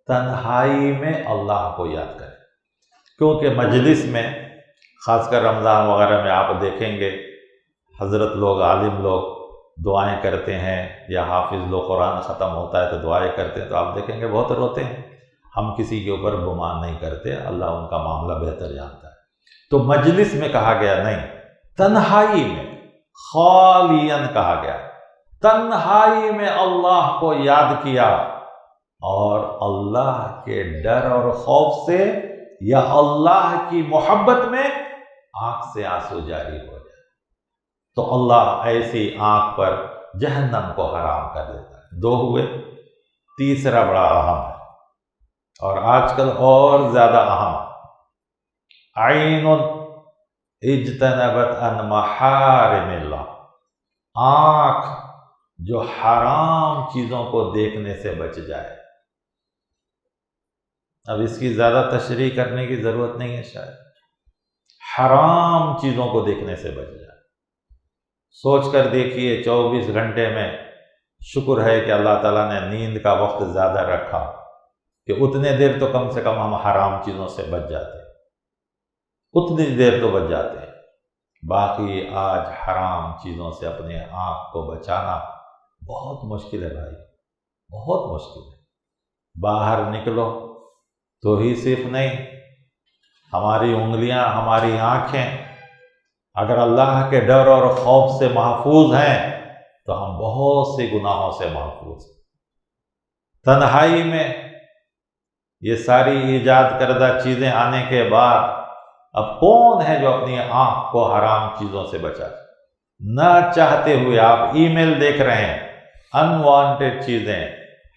تنہائی میں اللہ کو یاد کرے. کیونکہ مجلس میں خاص کر رمضان وغیرہ میں آپ دیکھیں گے حضرت لوگ، عالم لوگ دعائیں کرتے ہیں یا حافظ لوگ قرآن ختم ہوتا ہے تو دعائیں کرتے ہیں تو آپ دیکھیں گے بہت روتے ہیں. ہم کسی کے اوپر گمان نہیں کرتے، اللہ ان کا معاملہ بہتر جانتا ہے. تو مجلس میں کہا گیا نہیں، تنہائی میں خالیاً کہا گیا، تنہائی میں اللہ کو یاد کیا اور اللہ کے ڈر اور خوف سے یا اللہ کی محبت میں آنکھ سے آنسو جاری ہو جائے تو اللہ ایسی آنکھ پر جہنم کو حرام کر دیتا ہے. 2 ہوئے، تیسرا بڑا اہم ہے اور آج کل اور زیادہ اہم، عین اجتنبت عن محارم اللہ، آنکھ جو حرام چیزوں کو دیکھنے سے بچ جائے. اب اس کی زیادہ تشریح کرنے کی ضرورت نہیں ہے شاید. حرام چیزوں کو دیکھنے سے بچ جائے. سوچ کر دیکھیے 24 گھنٹے میں شکر ہے کہ اللہ تعالیٰ نے نیند کا وقت زیادہ رکھا کہ اتنے دیر تو کم سے کم ہم حرام چیزوں سے بچ جاتے ہیں، اتنی دیر تو بچ جاتے ہیں. باقی آج حرام چیزوں سے اپنے آنکھ کو بچانا بہت مشکل ہے بھائی، بہت مشکل ہے. باہر نکلو تو ہی صرف نہیں، ہماری انگلیاں، ہماری آنکھیں اگر اللہ کے ڈر اور خوف سے محفوظ ہیں تو ہم بہت سے گناہوں سے محفوظ ہیں. تنہائی میں یہ ساری ایجاد کردہ چیزیں آنے کے بعد اب کون ہے جو اپنی آنکھ کو حرام چیزوں سے بچائے؟ نہ چاہتے ہوئے آپ ای میل دیکھ رہے ہیں، انوانٹیڈ چیزیں،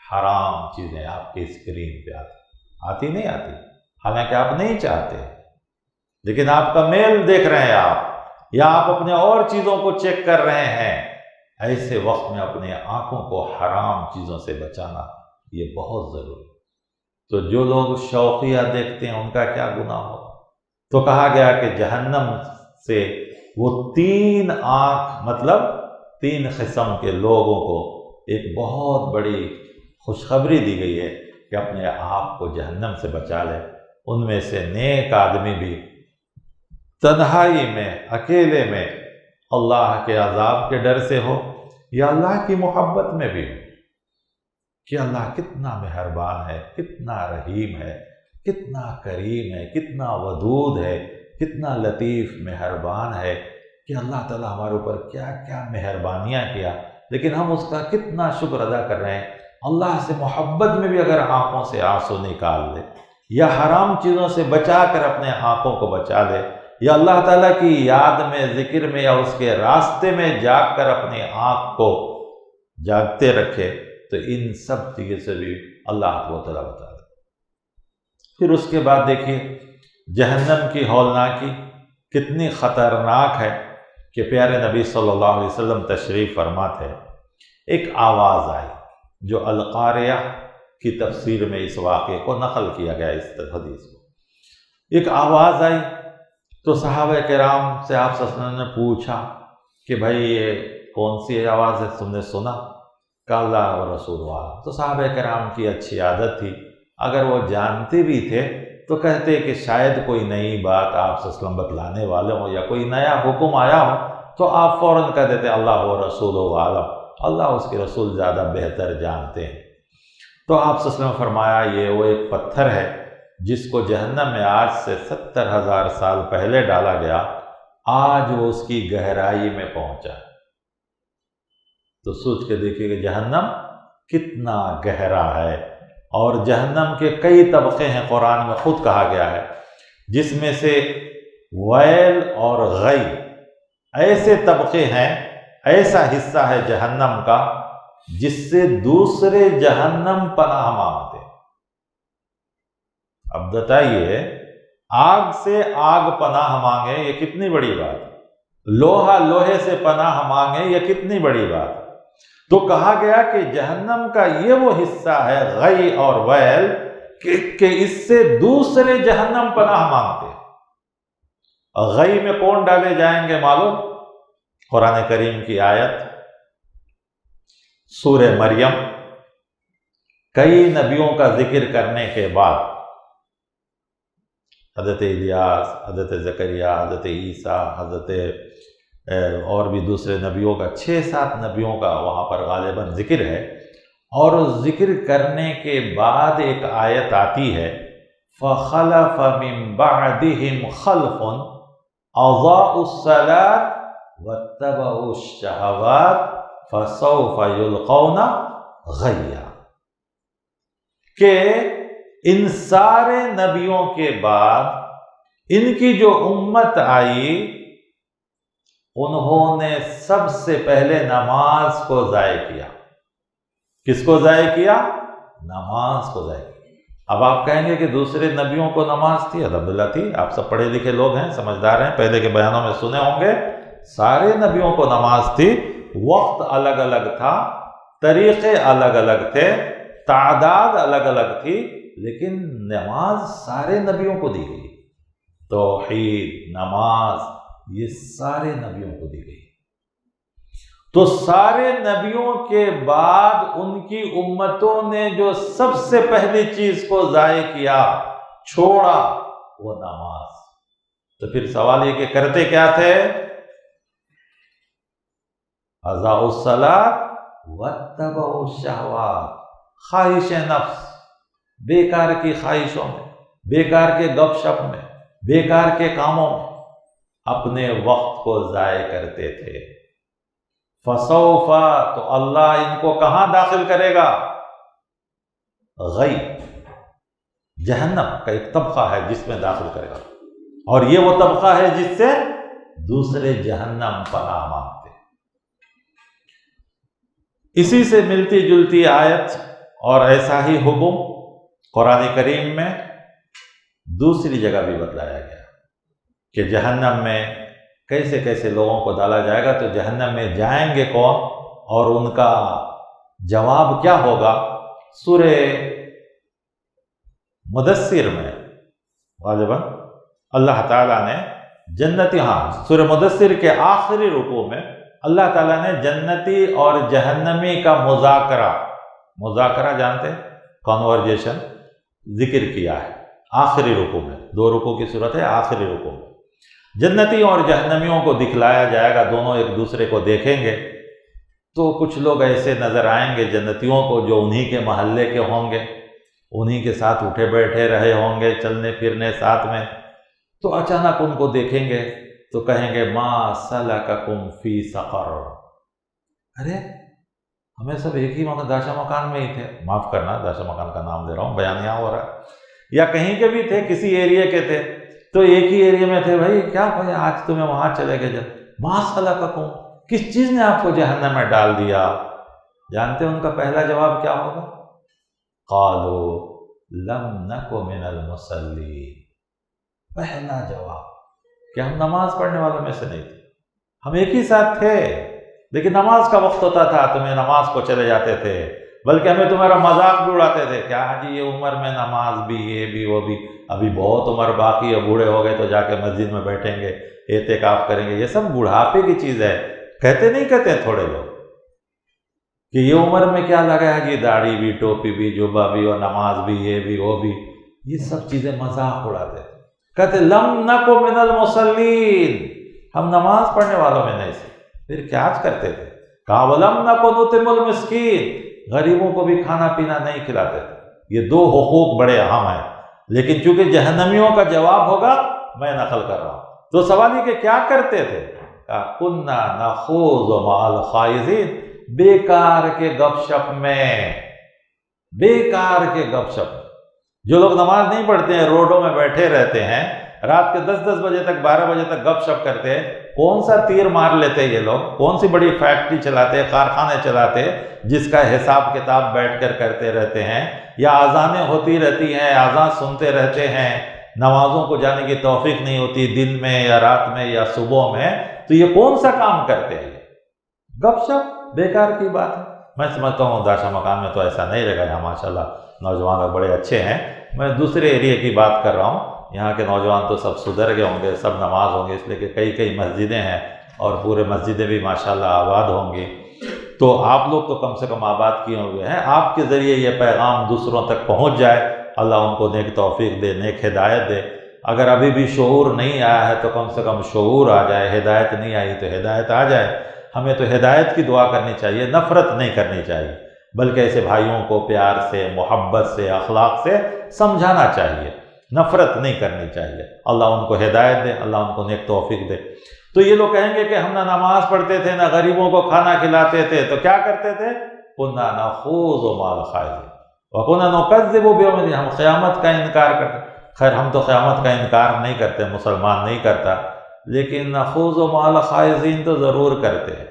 حرام چیزیں آپ کی اسکرین پہ آتی نہیں آتی، حالانکہ آپ نہیں چاہتے، لیکن آپ کا میل دیکھ رہے ہیں آپ، یا آپ اپنے اور چیزوں کو چیک کر رہے ہیں. ایسے وقت میں اپنے آنکھوں کو حرام چیزوں سے بچانا یہ بہت ضروری ہے. تو جو لوگ شوقیہ دیکھتے ہیں ان کا کیا گناہ ہو؟ تو کہا گیا کہ جہنم سے وہ 3 آنکھ، مطلب 3 قسم کے لوگوں کو ایک بہت بڑی خوشخبری دی گئی ہے کہ اپنے آپ کو جہنم سے بچا لے. ان میں سے نیک آدمی بھی تنہائی میں، اکیلے میں اللہ کے عذاب کے ڈر سے ہو یا اللہ کی محبت میں بھی ہو کہ اللہ کتنا مہربان ہے، کتنا رحیم ہے، کتنا کریم ہے، کتنا ودود ہے، کتنا لطیف مہربان ہے کہ اللہ تعالیٰ ہمارے اوپر کیا کیا مہربانیاں کیا، لیکن ہم اس کا کتنا شکر ادا کر رہے ہیں. اللہ سے محبت میں بھی اگر آنکھوں سے آنسو نکال لے یا حرام چیزوں سے بچا کر اپنے آنکھوں کو بچا لے یا اللہ تعالیٰ کی یاد میں، ذکر میں یا اس کے راستے میں جاگ کر اپنی آنکھ کو جاگتے رکھے تو ان سب چیزوں سے بھی اللہ کو تعالیٰ بتا دے. پھر اس کے بعد دیکھیے جہنم کی ہولناکی کتنی خطرناک ہے کہ پیارے نبی صلی اللہ علیہ وسلم تشریف فرما تھے. ایک آواز آئی جو القاریہ کی تفسیر میں اس واقعے کو نقل کیا گیا، اس حدیث کو. ایک آواز آئی تو صحابہ کرام سے آپ صلی اللہ علیہ وسلم نے پوچھا کہ بھائی یہ کون سی آواز ہے، تم نے سنا؟ کہ اللہ و رسول والا. تو صحابہ کرام کی اچھی عادت تھی، اگر وہ جانتے بھی تھے تو کہتے کہ شاید کوئی نئی بات آپ صلی اللہ علیہ وسلم بتلانے والے ہوں یا کوئی نیا حکم آیا ہو تو آپ فوراً کہہ دیتے اللہ و رسول والا، اللہ اس کے رسول زیادہ بہتر جانتے ہیں. تو آپ صلی اللہ علیہ وسلم فرمایا یہ وہ ایک پتھر ہے جس کو جہنم میں آج سے 70,000 سال پہلے ڈالا گیا، آج وہ اس کی گہرائی میں پہنچا. تو سوچ کے دیکھیے کہ جہنم کتنا گہرا ہے، اور جہنم کے کئی طبقے ہیں، قرآن میں خود کہا گیا ہے، جس میں سے ویل اور غی ایسے طبقے ہیں، ایسا حصہ ہے جہنم کا جس سے دوسرے جہنم پناہ مانگتے. اب بتائیے آگ سے آگ پناہ مانگے یہ کتنی بڑی بات، لوہا لوہے سے پناہ مانگے یہ کتنی بڑی بات. تو کہا گیا کہ جہنم کا یہ وہ حصہ ہے غی اور ویل کہ اس سے دوسرے جہنم پناہ مانگتے. غی میں کون ڈالے جائیں گے معلوم؟ قرآن کریم کی آیت سورہ مریم، کئی نبیوں کا ذکر کرنے کے بعد حضرت الیاس، حضرت زکریا، حضرت عیسیٰ، حضرت اور بھی دوسرے نبیوں کا 6-7 نبیوں کا وہاں پر غالباً ذکر ہے، اور ذکر کرنے کے بعد ایک آیت آتی ہے فَخَلَفَ مِن بَعْدِهِمْ خَلْفٌ أَضَاعُوا الصَّلَاةَ وَاتَّبَعُوا الشَّهَوَاتِ فَسَوْفَ يُلْقَوْنَ غَيًّا، کہ ان سارے نبیوں کے بعد ان کی جو امت آئی انہوں نے سب سے پہلے نماز کو ضائع کیا۔ کس کو ضائع کیا؟ نماز کو ضائع کیا۔ اب آپ کہیں گے کہ دوسرے نبیوں کو نماز تھی، الحمدللہ تھی، آپ سب پڑھے لکھے لوگ ہیں، سمجھدار ہیں، پہلے کے بیانوں میں سنے ہوں گے، سارے نبیوں کو نماز تھی، وقت الگ الگ تھا، طریقے الگ الگ تھے، تعداد الگ الگ تھی، لیکن نماز سارے نبیوں کو دی گئی۔ توحید، نماز، یہ سارے نبیوں کو دی گئی۔ تو سارے نبیوں کے بعد ان کی امتوں نے جو سب سے پہلی چیز کو ضائع کیا، چھوڑا، وہ نماز۔ تو پھر سوال یہ کہ کرتے کیا تھے؟ اضاعوا الصلاۃ واتبعوا الشہوات، خواہش نفس، بیکار کی خواہشوں میں، بیکار کے گپ شپ میں، بیکار کے کاموں میں اپنے وقت کو ضائع کرتے تھے۔ فسوف، تو اللہ ان کو کہاں داخل کرے گا؟ غی، جہنم کا ایک طبقہ ہے جس میں داخل کرے گا، اور یہ وہ طبقہ ہے جس سے دوسرے جہنم پناہ مانگتے۔ اسی سے ملتی جلتی آیت اور ایسا ہی حکم قرآن کریم میں دوسری جگہ بھی بتلایا گیا کہ جہنم میں کیسے کیسے لوگوں کو ڈالا جائے گا، تو جہنم میں جائیں گے کون اور ان کا جواب کیا ہوگا؟ سورہ مدثر میں غالباً اللہ تعالیٰ نے جنتی، سورہ مدثر کے آخری رکوع میں اللہ تعالیٰ نے جنتی اور جہنمی کا مذاکرہ جانتے ہیں، کنورجیشن ذکر کیا ہے آخری رکوع میں۔ 2 رکوع کی صورت ہے، آخری رکوع میں جنتی اور جہنمیوں کو دکھلایا جائے گا، دونوں ایک دوسرے کو دیکھیں گے، تو کچھ لوگ ایسے نظر آئیں گے جنتیوں کو جو انہی کے محلے کے ہوں گے، انہی کے ساتھ اٹھے بیٹھے رہے ہوں گے، چلنے پھرنے ساتھ میں، تو اچانک ان کو دیکھیں گے تو کہیں گے ما سلککم فی سقر، ارے ہمیں سب ایک ہی داشا مکان میں ہی تھے، معاف کرنا داشا مکان کا نام دے رہا ہوں، بیان یہاں ہو رہا ہے، یا کہیں کے بھی تھے، کسی ایریے کے تھے، تو ایک ہی ایریے میں تھے، بھائی کیا بھائی آج تمہیں وہاں چلے گئے، ما سلککم، کس چیز نے آپ کو جہنم میں ڈال دیا؟ جانتے ہیں ان کا پہلا جواب کیا ہوگا؟ قالوا لم نک من المصلین، پہلا جواب کہ ہم نماز پڑھنے والوں میں سے نہیں تھے، ہم ایک ہی ساتھ تھے، لیکن نماز کا وقت ہوتا تھا تمہیں نماز کو چلے جاتے تھے، بلکہ ہمیں تمہارا مذاق بھی اڑاتے تھے، کیا جی یہ عمر میں نماز بھی، یہ بھی وہ بھی، ابھی بہت عمر باقی ہے، بوڑھے ہو گئے تو جا کے مسجد میں بیٹھیں گے، اعتکاف کریں گے، یہ سب بڑھاپے کی چیز ہے، کہتے نہیں کہتے ہیں تھوڑے لوگ کہ یہ عمر میں کیا لگا ہے جی، داڑھی بھی، ٹوپی بھی، جبہ بھی، اور نماز بھی، یہ بھی وہ بھی، یہ سب چیزیں مذاق اڑاتے ہیں، کہتے لم نک من المصلین، ہم نماز پڑھنے والوں میں نہیں تھے، پھر کیا کرتے تھے؟ کہا ولم نک نطعم المسکین، غریبوں کو بھی کھانا پینا نہیں کھلاتے تھے۔ یہ 2 حقوق بڑے اہم ہیں، لیکن چونکہ جہنمیوں کا جواب ہوگا میں نقل کر رہا ہوں، تو سوال یہ کہ کیا کرتے تھے؟ کہا کنا نخوض مع الخائضین، بیکار کے گپ شپ میں، بیکار کے گپ شپ میں، جو لوگ نماز نہیں پڑھتے ہیں، روڈوں میں بیٹھے رہتے ہیں، رات کے 10 بجے تک، 12 بجے تک گپ شپ کرتے ہیں، کون سا تیر مار لیتے یہ لوگ، کون سی بڑی فیکٹری چلاتے، کارخانے چلاتے، جس کا حساب کتاب بیٹھ کر کرتے رہتے ہیں، یا اذانیں ہوتی رہتی ہیں، اذان سنتے رہتے ہیں، نمازوں کو جانے کی توفیق نہیں ہوتی دن میں یا رات میں یا صبح میں، تو یہ کون سا کام کرتے ہیں؟ گپ شپ، بیکار کی بات ہے۔ میں سمجھتا ہوں داشا مکان میں تو ایسا نہیں رہے گا، یہاں ماشاءاللہ نوجوان لوگ بڑے اچھے ہیں، میں دوسرے ایریے کی بات کر رہا ہوں، یہاں کے نوجوان تو سب سدھر گئے ہوں گے، سب نماز ہوں گے، اس لیے کہ کئی مسجدیں ہیں اور پورے مسجدیں بھی ماشاءاللہ آباد ہوں گی، تو آپ لوگ تو کم سے کم آباد کیے ہوئے ہیں، آپ کے ذریعے یہ پیغام دوسروں تک پہنچ جائے، اللہ ان کو نیک توفیق دے، نیک ہدایت دے، اگر ابھی بھی شعور نہیں آیا ہے تو کم سے کم شعور آ جائے، ہدایت نہیں آئی تو ہدایت آ جائے۔ ہمیں تو ہدایت کی دعا کرنی چاہیے، نفرت نہیں کرنی چاہیے، بلکہ ایسے بھائیوں کو پیار سے، محبت سے، اخلاق سے سمجھانا چاہیے، نفرت نہیں کرنی چاہیے۔ اللہ ان کو ہدایت دے، اللہ ان کو نیک توفیق دے۔ تو یہ لوگ کہیں گے کہ ہم نہ نماز پڑھتے تھے، نہ غریبوں کو کھانا کھلاتے تھے، تو کیا کرتے تھے؟ كُنَّا نَخُوضُ مَعَ الْخَائِضِينَ وَكُنَّا نُكَذِّبُ بِيَوْمِ الدِّينِ، ہم قیامت کا انکار کرتے۔ خیر ہم تو قیامت کا انکار نہیں کرتے، مسلمان نہیں کرتا، لیکن نخوض مع الخائضین تو ضرور کرتے ہیں۔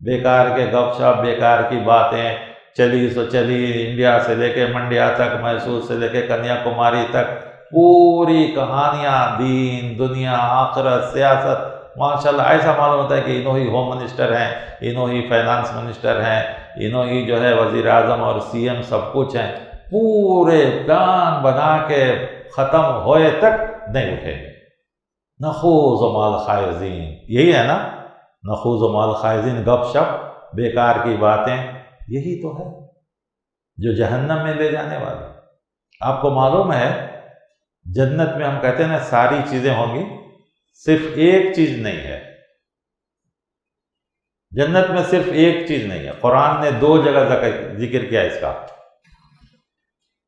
بیکار کے گپ شپ، بیکار کی باتیں، چلی سو چلی، انڈیا سے لے کے منڈیا تک، میسور سے لے کے کنیا کماری تک، پوری کہانیاں، دین، دنیا، آخرت، سیاست، ماشاءاللہ ایسا معلوم ہوتا ہے کہ انہوں ہی ہوم منسٹر ہیں، انہوں ہی فائنانس منسٹر ہیں، انہوں ہی جو ہے وزیر اعظم اور سی ایم سب کچھ ہیں۔ پورے پلان بنا کے ختم ہوئے تک نہیں اٹھیں گے۔ نخوض مع الخائضین، یہی ہے نا، نخوض مع الخائضین، گپ شپ، بیکار کی باتیں، یہی تو ہے جو جہنم میں لے جانے والی۔ آپ کو معلوم ہے جنت میں ہم کہتے ہیں نا ساری چیزیں ہوں گی، صرف ایک چیز نہیں ہے جنت میں، صرف ایک چیز نہیں ہے۔ قرآن نے 2 جگہ ذکر کیا اس کا،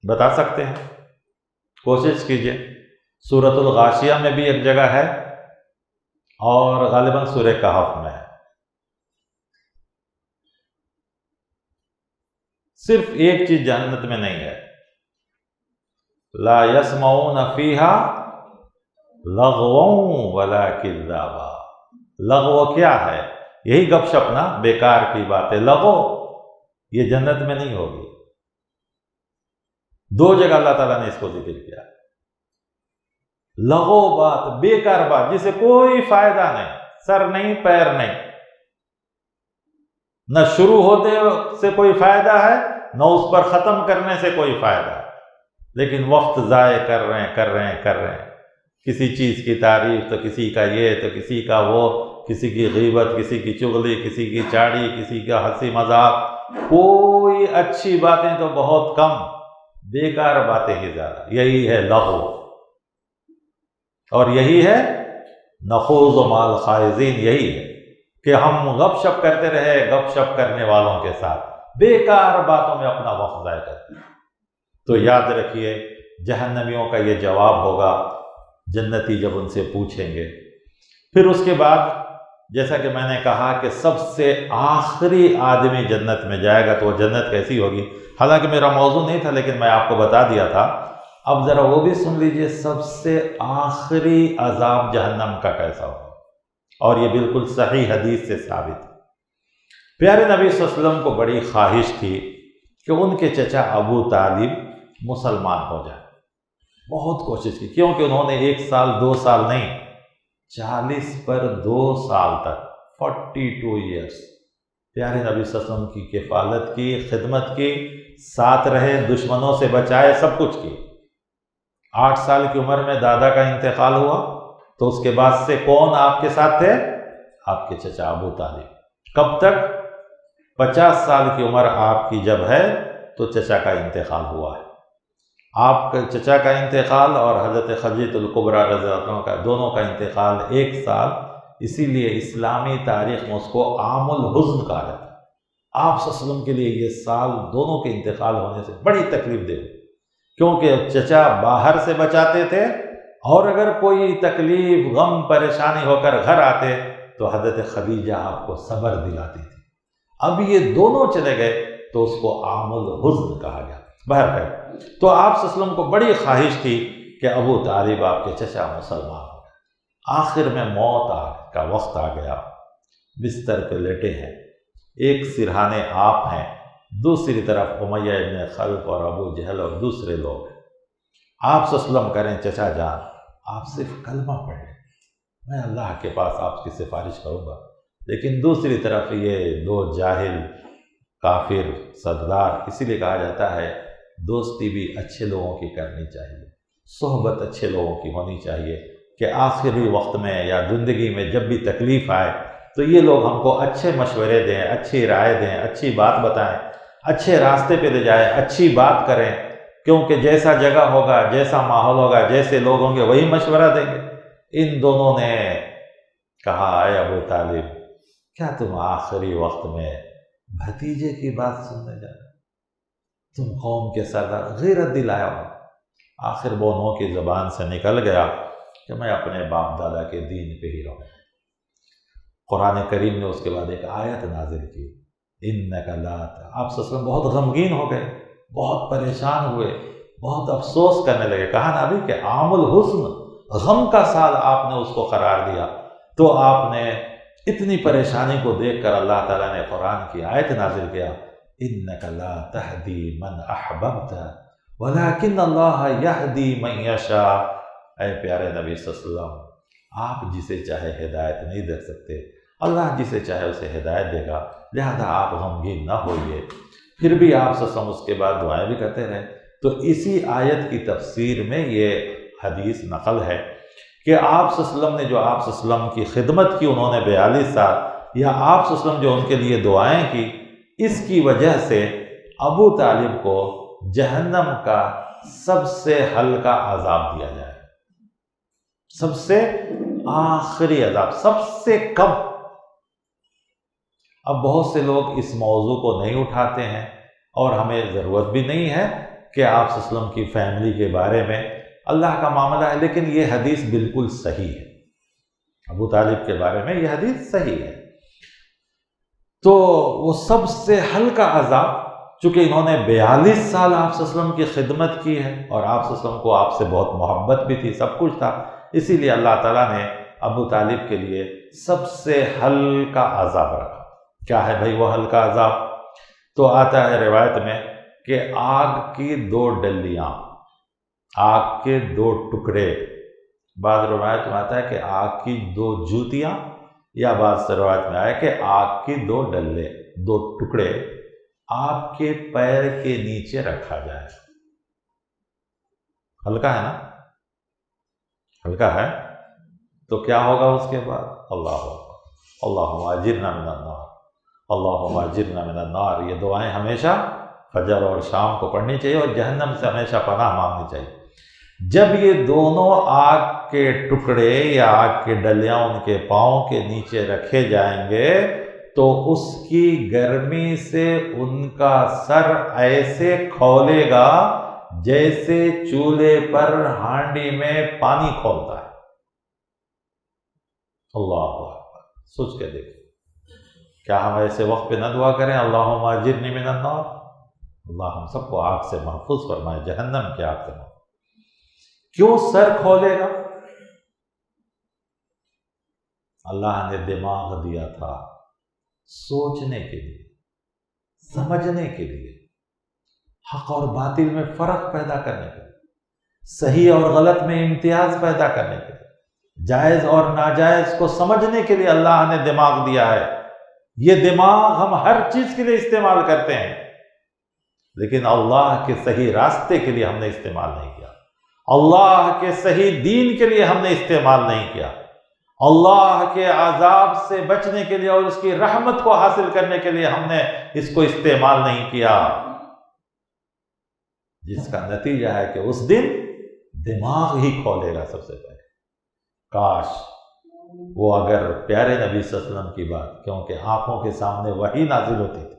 بتا سکتے ہیں؟ کوشش کیجئے۔ سورۃ الغاشیہ میں بھی ایک جگہ ہے اور غالباً سورہ کہف میں ہے۔ صرف ایک چیز جنت میں نہیں ہے، لا یسمعون فیہا لغوا ولا کذابا۔ لغو کیا ہے؟ یہی گپ شپ نا، بیکار کی باتیں، لغو یہ جنت میں نہیں ہوگی۔ 2 جگہ اللہ تعالیٰ نے اس کو ذکر کیا، لغو بات، بیکار بات، جسے کوئی فائدہ نہیں، سر نہیں پیر نہیں، نہ شروع ہوتے سے کوئی فائدہ ہے، نہ اس پر ختم کرنے سے کوئی فائدہ ہے، لیکن وقت ضائع کر رہے ہیں۔ کسی چیز کی تعریف تو کسی کا یہ، تو کسی کا وہ، کسی کی غیبت، کسی کی چغلی، کسی کی چاڑی، کسی کا ہنسی مذاق، کوئی اچھی باتیں تو بہت کم، بیکار باتیں ہی زیادہ۔ یہی ہے لغو، اور یہی ہے نخوض مع الخائضین، یہی ہے کہ ہم غپ شپ کرتے رہے گپ شپ کرنے والوں کے ساتھ، بیکار باتوں میں اپنا وقت ضائع کرتے ہیں۔ تو یاد رکھیے جہنمیوں کا یہ جواب ہوگا جنتی جب ان سے پوچھیں گے۔ پھر اس کے بعد جیسا کہ میں نے کہا کہ سب سے آخری آدمی جنت میں جائے گا، تو وہ جنت کیسی ہوگی؟ حالانکہ میرا موضوع نہیں تھا لیکن میں آپ کو بتا دیا تھا، اب ذرا وہ بھی سن لیجئے، سب سے آخری عذاب جہنم کا کیسا ہوگا، اور یہ بالکل صحیح حدیث سے ثابت ہے۔ پیارے نبی صلی اللہ علیہ وسلم کو بڑی خواہش تھی کہ ان کے چچا ابو طالب مسلمان ہو جائے، بہت کوشش کی، کیونکہ انہوں نے 1 سال 2 سال نہیں، 40 پر 2 سال تک 42 ایئرس پیارے نبی صلی اللہ علیہ وسلم کی کفالت کی، خدمت کی، ساتھ رہے، دشمنوں سے بچائے، سب کچھ کی۔ 8 سال کی عمر میں دادا کا انتقال ہوا، تو اس کے بعد سے کون آپ کے ساتھ تھے؟ آپ کے چچا ابو طالب۔ کب تک؟ 50 سال کی عمر آپ کی جب ہے تو چچا کا انتقال ہوا ہے۔ آپ کے چچا کا انتقال اور حضرت خدیجہ الکبریٰ رضی اللہ عنہ کا، دونوں کا انتقال 1 سال، اسی لیے اسلامی تاریخ میں اس کو عام الحزن کہا جاتا ہے۔ آپ صلی اللہ علیہ وسلم کے لیے یہ سال دونوں کے انتقال ہونے سے بڑی تکلیف دہ ہوئی، کیونکہ چچا باہر سے بچاتے تھے، اور اگر کوئی تکلیف، غم، پریشانی ہو کر گھر آتے تو حضرت خدیجہ آپ کو صبر دلاتی تھی۔ اب یہ دونوں چلے گئے تو اس کو عام الحزن کہا گیا۔ بہرکیف تو آپ صلی اللہ علیہ وسلم کو بڑی خواہش تھی کہ ابو طالب آپ کے چچا مسلمان ہو گئے۔ آخر میں موت کا وقت آ گیا، بستر پہ لیٹے ہیں، ایک سرہانے آپ ہیں، دوسری طرف امیہ ابن خلف اور ابو جہل اور دوسرے لوگ ہیں۔ آپ صلی اللہ علیہ وسلم کریں چچا جان آپ صرف کلمہ پڑھیں، میں اللہ کے پاس آپ کی سفارش کروں گا، لیکن دوسری طرف یہ 2 جاہل کافر سردار، اسی لیے کہا جاتا ہے دوستی بھی اچھے لوگوں کی کرنی چاہیے، صحبت اچھے لوگوں کی ہونی چاہیے، کہ آخری وقت میں یا زندگی میں جب بھی تکلیف آئے تو یہ لوگ ہم کو اچھے مشورے دیں، اچھی رائے دیں، اچھی بات بتائیں، اچھے راستے پہ لے جائیں، اچھی بات کریں، کیونکہ جیسا جگہ ہوگا، جیسا ماحول ہوگا، جیسے لوگ ہوں گے وہی مشورہ دیں گے۔ ان دونوں نے کہا اے ابو طالب، کیا تم آخری وقت میں بھتیجے کی بات سننے جا رہے؟ تم قوم کے سردار، غیرت دلایا ہو۔ آخر دونوں کی زبان سے نکل گیا کہ میں اپنے باپ دادا کے دین پہ ہی رہوں۔ قرآن کریم نے اس کے بعد ایک آیت نازل کی، انک لا، آپ صلی اللہ علیہ وسلم بہت غمگین ہو گئے، بہت پریشان ہوئے، بہت افسوس کرنے لگے۔ کہا نا ابھی کہ عام الحزن، غم کا سال آپ نے اس کو قرار دیا، تو آپ نے اتنی پریشانی کو دیکھ کر اللہ تعالیٰ نے قرآن کی آیت نازل کیا، انک لا تہدی من احببت ولکن اللہ یہدی من یشاء۔ اے پیارے نبی صلی اللہ علیہ وسلم، آپ جسے چاہے ہدایت نہیں دے سکتے، اللہ جسے چاہے اسے ہدایت دے گا، لہذا آپ غمگین نہ ہوئیے۔ پھر بھی آپ صلی اللہ علیہ وسلم اس کے بعد دعائیں بھی کرتے رہے۔ تو اسی آیت کی تفسیر میں یہ حدیث نقل ہے کہ آپ صلی اللہ علیہ وسلم نے جو آپ صلی اللہ علیہ وسلم کی خدمت کی، انہوں نے 42 سال، یا آپ صلی اللہ علیہ وسلم جو ان کے لیے دعائیں کی، اس کی وجہ سے ابو طالب کو جہنم کا سب سے ہلکا عذاب دیا جائے، سب سے آخری عذاب، سب سے کم۔ اب بہت سے لوگ اس موضوع کو نہیں اٹھاتے ہیں، اور ہمیں ضرورت بھی نہیں ہے کہ آپ صلی اللہ علیہ وسلم کی فیملی کے بارے میں، اللہ کا معاملہ ہے، لیکن یہ حدیث بالکل صحیح ہے، ابو طالب کے بارے میں یہ حدیث صحیح ہے۔ تو وہ سب سے ہلکا عذاب، چونکہ انہوں نے 42 سال آپ صلی اللہ علیہ وسلم کی خدمت کی ہے، اور آپ صلی اللہ علیہ وسلم کو آپ سے بہت محبت بھی تھی، سب کچھ تھا، اسی لیے اللہ تعالیٰ نے ابو طالب کے لیے سب سے ہلکا عذاب رکھا۔ کیا ہے بھائی وہ ہلکا عذاب؟ تو آتا ہے روایت میں کہ آگ کی 2 ڈلیاں، آگ کے 2 ٹکڑے، بعض روایت میں آتا ہے کہ آگ کی 2 جوتیاں، یا بعض روایت میں آیا کہ آگ کی 2 ڈلے، 2 ٹکڑے آپ کے پیر کے نیچے رکھا جائے۔ ہلکا ہے نا؟ ہلکا ہے تو کیا ہوگا اس کے بعد؟ اللہم اجرنا من النار، اللہم اجرنا من النار۔ یہ دعائیں ہمیشہ فجر اور شام کو پڑھنی چاہیے، اور جہنم سے ہمیشہ پناہ مانگنی چاہیے۔ جب یہ دونوں آگ کے ٹکڑے یا آگ کے ڈلیاں ان کے پاؤں کے نیچے رکھے جائیں گے، تو اس کی گرمی سے ان کا سر ایسے کھولے گا جیسے چولہے پر ہانڈی میں پانی کھولتا ہے۔ اللہ اکبر، سوچ کے دیکھیں، کیا ہم ایسے وقت پہ نہ دعا کریں اللہم اجرنی من النار؟ اللہ ہم سب کو آگ سے محفوظ فرمائے، جہنم کی آگ سے محفوظ۔ کیوں سر کھولے گا؟ اللہ نے دماغ دیا تھا سوچنے کے لیے، سمجھنے کے لیے، حق اور باطل میں فرق پیدا کرنے کے لیے، صحیح اور غلط میں امتیاز پیدا کرنے کے لیے، جائز اور ناجائز کو سمجھنے کے لیے اللہ نے دماغ دیا ہے۔ یہ دماغ ہم ہر چیز کے لیے استعمال کرتے ہیں، لیکن اللہ کے صحیح راستے کے لیے ہم نے استعمال نہیں کیا، اللہ کے صحیح دین کے لیے ہم نے استعمال نہیں کیا، اللہ کے عذاب سے بچنے کے لیے اور اس کی رحمت کو حاصل کرنے کے لیے ہم نے اس کو استعمال نہیں کیا، جس کا نتیجہ ہے کہ اس دن دماغ ہی کھولے گا سب سے پہلے۔ کاش وہ اگر پیارے نبی صلی اللہ علیہ وسلم کی بات، کیونکہ آنکھوں کے سامنے وحی نازل ہوتی تھی،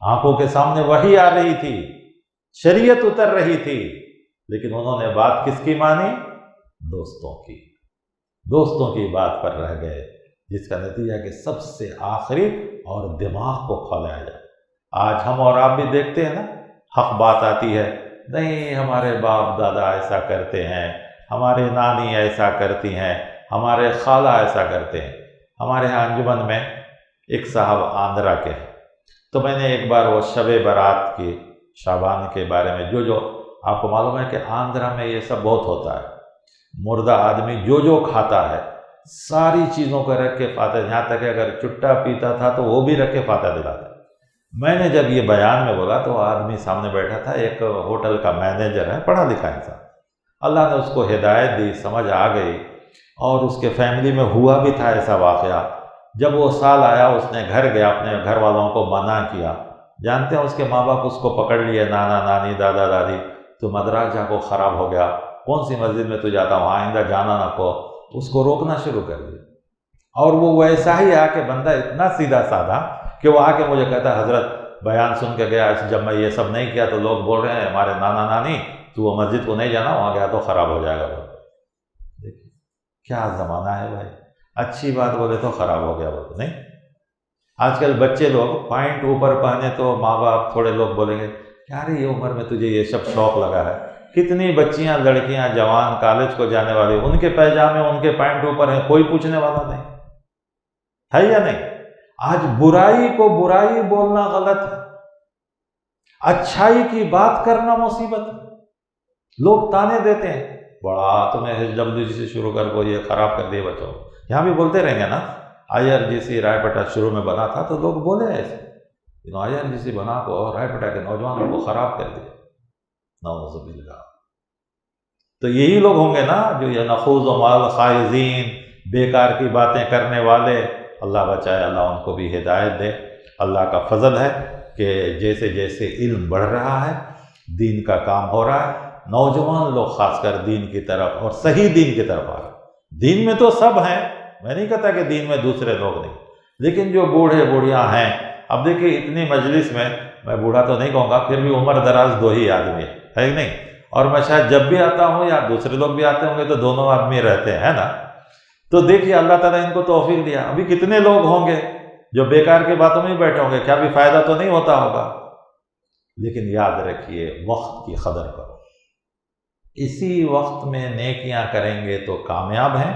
آنکھوں کے سامنے وحی آ رہی تھی، شریعت اتر رہی تھی، لیکن انہوں نے بات کس کی مانی؟ دوستوں کی بات پر رہ گئے، جس کا نتیجہ کہ سب سے آخری اور دماغ کو کھولایا جائے۔ آج ہم اور آپ بھی دیکھتے ہیں نا، حق بات آتی ہے، نہیں ہمارے باپ دادا ایسا کرتے ہیں، ہمارے نانی ایسا کرتی ہیں، ہمارے خالہ ایسا کرتے ہیں۔ ہمارے ہاں انجمن میں ایک صاحب آندھرا کے ہیں، تو میں نے ایک بار وہ شب برات کی شعبان کے بارے میں جو آپ کو معلوم ہے کہ آندھرا میں یہ سب بہت ہوتا ہے، مردہ آدمی جو کھاتا ہے ساری چیزوں کو رکھ کے فاتح، یہاں تک کہ اگر چٹا پیتا تھا تو وہ بھی رکھ کے فاتح دلاتا۔ میں نے جب یہ بیان میں بولا تو آدمی سامنے بیٹھا تھا، ایک ہوٹل کا مینیجر ہے، پڑھا لکھا انسان، اللہ نے اس کو ہدایت دی، سمجھ آ گئی، اور اس کے فیملی میں ہوا بھی تھا ایسا واقعہ۔ جب وہ سال آیا اس نے گھر گیا، اپنے گھر والوں کو منع کیا، جانتے ہیں اس کے ماں باپ اس کو پکڑ لیے، نانا نانی دادا دادی، تو مدرسہ کو خراب ہو گیا، کون سی مسجد میں تو جاتا ہوں، آئندہ جانا نہ کو، اس کو روکنا شروع کر دیا۔ اور وہ ویسا ہی آ کے بندہ اتنا سیدھا سادہ کہ وہ آ کے مجھے کہتا ہے حضرت بیان سن کے گیا، جب میں یہ سب نہیں کیا تو لوگ بول رہے ہیں ہمارے نانا نانی تو وہ مسجد کو نہیں جانا، وہاں گیا تو خراب ہو جائے گا۔ دیکھیے کیا زمانہ ہے بھائی، اچھی بات بولے تو خراب ہو گیا بولے نہیں۔ آج کل بچے لوگ پوائنٹ اوپر پہنے تو ماں باپ تھوڑے لوگ بولیں گے کیا رے یہ عمر میں تجھے یہ سب شوق لگا ہے۔ کتنی بچیاں لڑکیاں جوان کالج کو جانے والی ان کے پیجامے ان کے پینٹ اوپر ہیں، کوئی پوچھنے والا نہیں ہے یا نہیں۔ آج برائی کو برائی بولنا غلط ہے، اچھائی کی بات کرنا مصیبت ہے۔ لوگ تانے دیتے ہیں بڑا تمہیں جلدی سے شروع کر کو یہ خراب کر دیے بچوں، یہاں بھی بولتے رہیں گے نا۔ IRGC رائے پٹا شروع میں بنا تھا تو لوگ بولے ایسے، IRGC بنا کو رائے پٹا کے نوجوانوں کو خراب کر دیا، نعوذ باللہ۔ تو یہی لوگ ہوں گے نا جو یہ نخوض و مال خائزین، بیکار کی باتیں کرنے والے، اللہ بچائے، اللہ ان کو بھی ہدایت دے۔ اللہ کا فضل ہے کہ جیسے جیسے علم بڑھ رہا ہے، دین کا کام ہو رہا ہے، نوجوان لوگ خاص کر دین کی طرف اور صحیح دین کی طرف آ رہے ہیں۔ دین میں تو سب ہیں، میں نہیں کہتا کہ دین میں دوسرے لوگ نہیں، لیکن جو بوڑھے بوڑھیاں ہیں، اب دیکھیے اتنی مجلس میں بوڑھا تو نہیں کہوں گا، پھر بھی عمر دراز دو ہی آدمی ہے کہ نہیں، اور میں شاید جب بھی آتا ہوں یا دوسرے لوگ بھی آتے ہوں گے تو دونوں آدمی رہتے ہیں نا۔ تو دیکھیے اللہ تعالیٰ ان کو توفیق دیا، ابھی کتنے لوگ ہوں گے جو بیکار کی باتوں میں ہی بیٹھے ہوں گے، کیا بھی فائدہ تو نہیں ہوتا ہوگا۔ لیکن یاد رکھیے وقت کی قدر کرو، اسی وقت میں نیکیاں کریں گے تو کامیاب ہیں،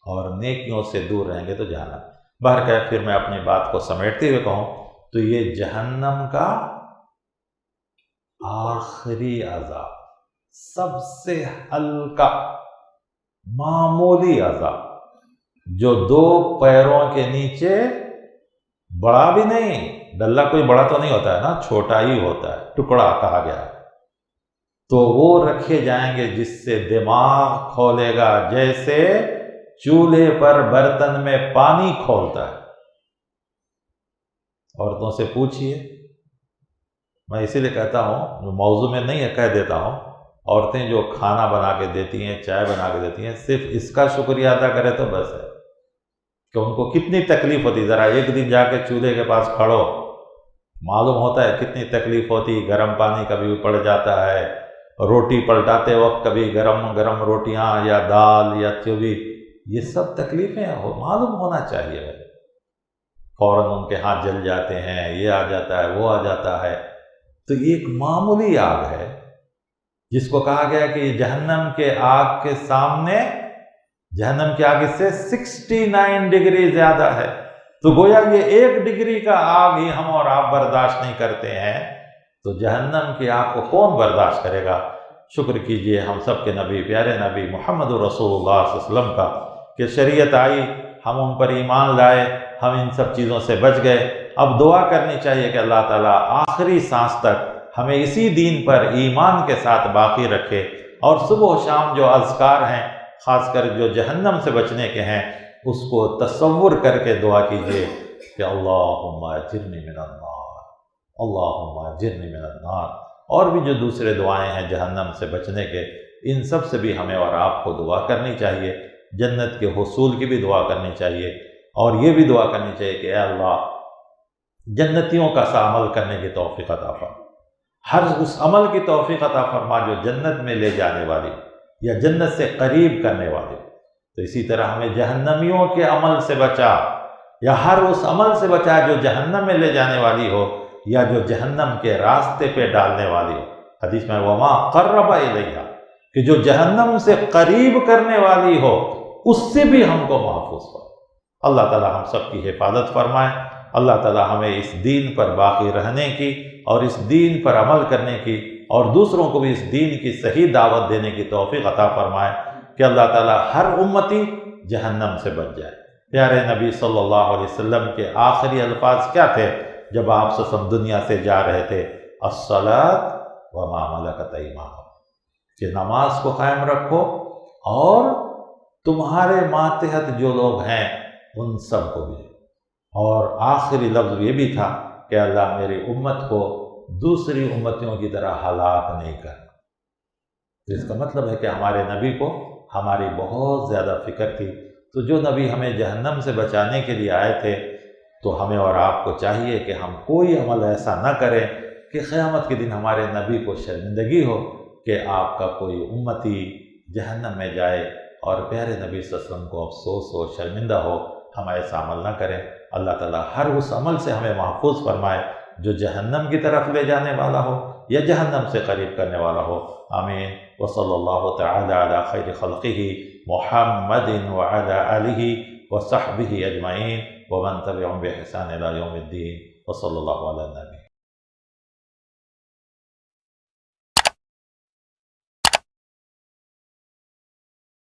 اور نیکیوں سے دور رہیں گے تو جہنم۔ بہرکیف پھر میں اپنی بات کو سمیٹتے ہوئے کہوں تو یہ جہنم کا آخری عذاب، سب سے ہلکا معمولی عذاب، جو دو پیروں کے نیچے، بڑا بھی نہیں، ڈلہ کوئی بڑا تو نہیں ہوتا ہے نا، چھوٹا ہی ہوتا ہے، ٹکڑا کہا گیا ہے، تو وہ رکھے جائیں گے جس سے دماغ کھولے گا، جیسے چولہے پر برتن میں پانی کھولتا ہے۔ عورتوں سے پوچھئے، میں اسی لیے کہتا ہوں، جو موضوع میں نہیں ہے کہہ دیتا ہوں، عورتیں جو کھانا بنا کے دیتی ہیں، چائے بنا کے دیتی ہیں، صرف اس کا شکریہ ادا کرے تو بس ہے کہ ان کو کتنی تکلیف ہوتی، ذرا ایک دن جا کے چولہے کے پاس کھڑو، معلوم ہوتا ہے کتنی تکلیف ہوتی، گرم پانی کبھی پڑ جاتا ہے، روٹی پلٹاتے وقت کبھی گرم گرم روٹیاں یا دال یا چوبی، یہ سب تکلیفیں معلوم ہونا چاہیے۔ فوراً ان کے ہاتھ جل جاتے ہیں، یہ آ جاتا ہے، وہ آ جاتا ہے، تو یہ ایک معمولی آگ ہے جس کو کہا گیا کہ یہ جہنم کے آگ کے سامنے، جہنم کی آگ اس سے 69 ڈگری زیادہ ہے، تو گویا یہ 1 ڈگری کا آگ ہی ہم اور آپ برداشت نہیں کرتے ہیں، تو جہنم کی آگ کو کون برداشت کرے گا؟ شکر کیجئے ہم سب کے نبی، پیارے نبی محمد رسول اللہ صلی اللہ علیہ وسلم کا کہ شریعت آئی، ہم ان پر ایمان لائے، ہم ان سب چیزوں سے بچ گئے۔ اب دعا کرنی چاہیے کہ اللہ تعالیٰ آخری سانس تک ہمیں اسی دین پر ایمان کے ساتھ باقی رکھے، اور صبح و شام جو اذکار ہیں، خاص کر جو جہنم سے بچنے کے ہیں، اس کو تصور کر کے دعا کیجئے کہ اللہم اجرنی من النار، اللہم اجرنی من النار، اور بھی جو دوسرے دعائیں ہیں جہنم سے بچنے کے، ان سب سے بھی ہمیں اور آپ کو دعا کرنی چاہیے، جنت کے حصول کی بھی دعا کرنی چاہیے، اور یہ بھی دعا کرنی چاہیے کہ اے اللہ جنتیوں کا سا عمل کرنے کی توفیق عطا فرما، ہر اس عمل کی توفیق عطا فرما جو جنت میں لے جانے والی یا جنت سے قریب کرنے والی۔ تو اسی طرح ہمیں جہنمیوں کے عمل سے بچا، یا ہر اس عمل سے بچا جو جہنم میں لے جانے والی ہو یا جو جہنم کے راستے پہ ڈالنے والی ہو۔ حدیث میں وما قرب الیہا، کہ جو جہنم سے قریب کرنے والی ہو اس سے بھی ہم کو محفوظ فرمائے۔ اللہ تعالی ہم سب کی حفاظت فرمائے، اللہ تعالی ہمیں اس دین پر باقی رہنے کی اور اس دین پر عمل کرنے کی اور دوسروں کو بھی اس دین کی صحیح دعوت دینے کی توفیق عطا فرمائے کہ اللہ تعالی ہر امتی جہنم سے بچ جائے۔ پیارے نبی صلی اللہ علیہ وسلم کے آخری الفاظ کیا تھے جب آپ صلی اللہ علیہ وسلم دنیا سے جا رہے تھے؟ الصلاۃ وما ملکت ایمانکم، کہ نماز کو قائم رکھو اور تمہارے ماتحت جو لوگ ہیں ان سب کو بھی، اور آخری لفظ یہ بھی تھا کہ اللہ میری امت کو دوسری امتیوں کی طرح ہلاک نہیں کرنا، جس کا مطلب ہے کہ ہمارے نبی کو ہماری بہت زیادہ فکر تھی۔ تو جو نبی ہمیں جہنم سے بچانے کے لیے آئے تھے، تو ہمیں اور آپ کو چاہیے کہ ہم کوئی عمل ایسا نہ کریں کہ قیامت کے دن ہمارے نبی کو شرمندگی ہو کہ آپ کا کوئی امتی جہنم میں جائے اور پیارے نبی صلی اللہ علیہ وسلم کو افسوس ہو، شرمندہ ہو۔ ہم ایسا عمل نہ کریں۔ اللہ تعالیٰ ہر اس عمل سے ہمیں محفوظ فرمائے جو جہنم کی طرف لے جانے والا ہو یا جہنم سے قریب کرنے والا ہو۔ آمین۔ وصلی اللہ تعالی علی خیر خلقہ محمد وعلی آلہ وصحبہ اجمعین ومن تبعهم بإحسان إلى يوم الدين وصلى الله على النبي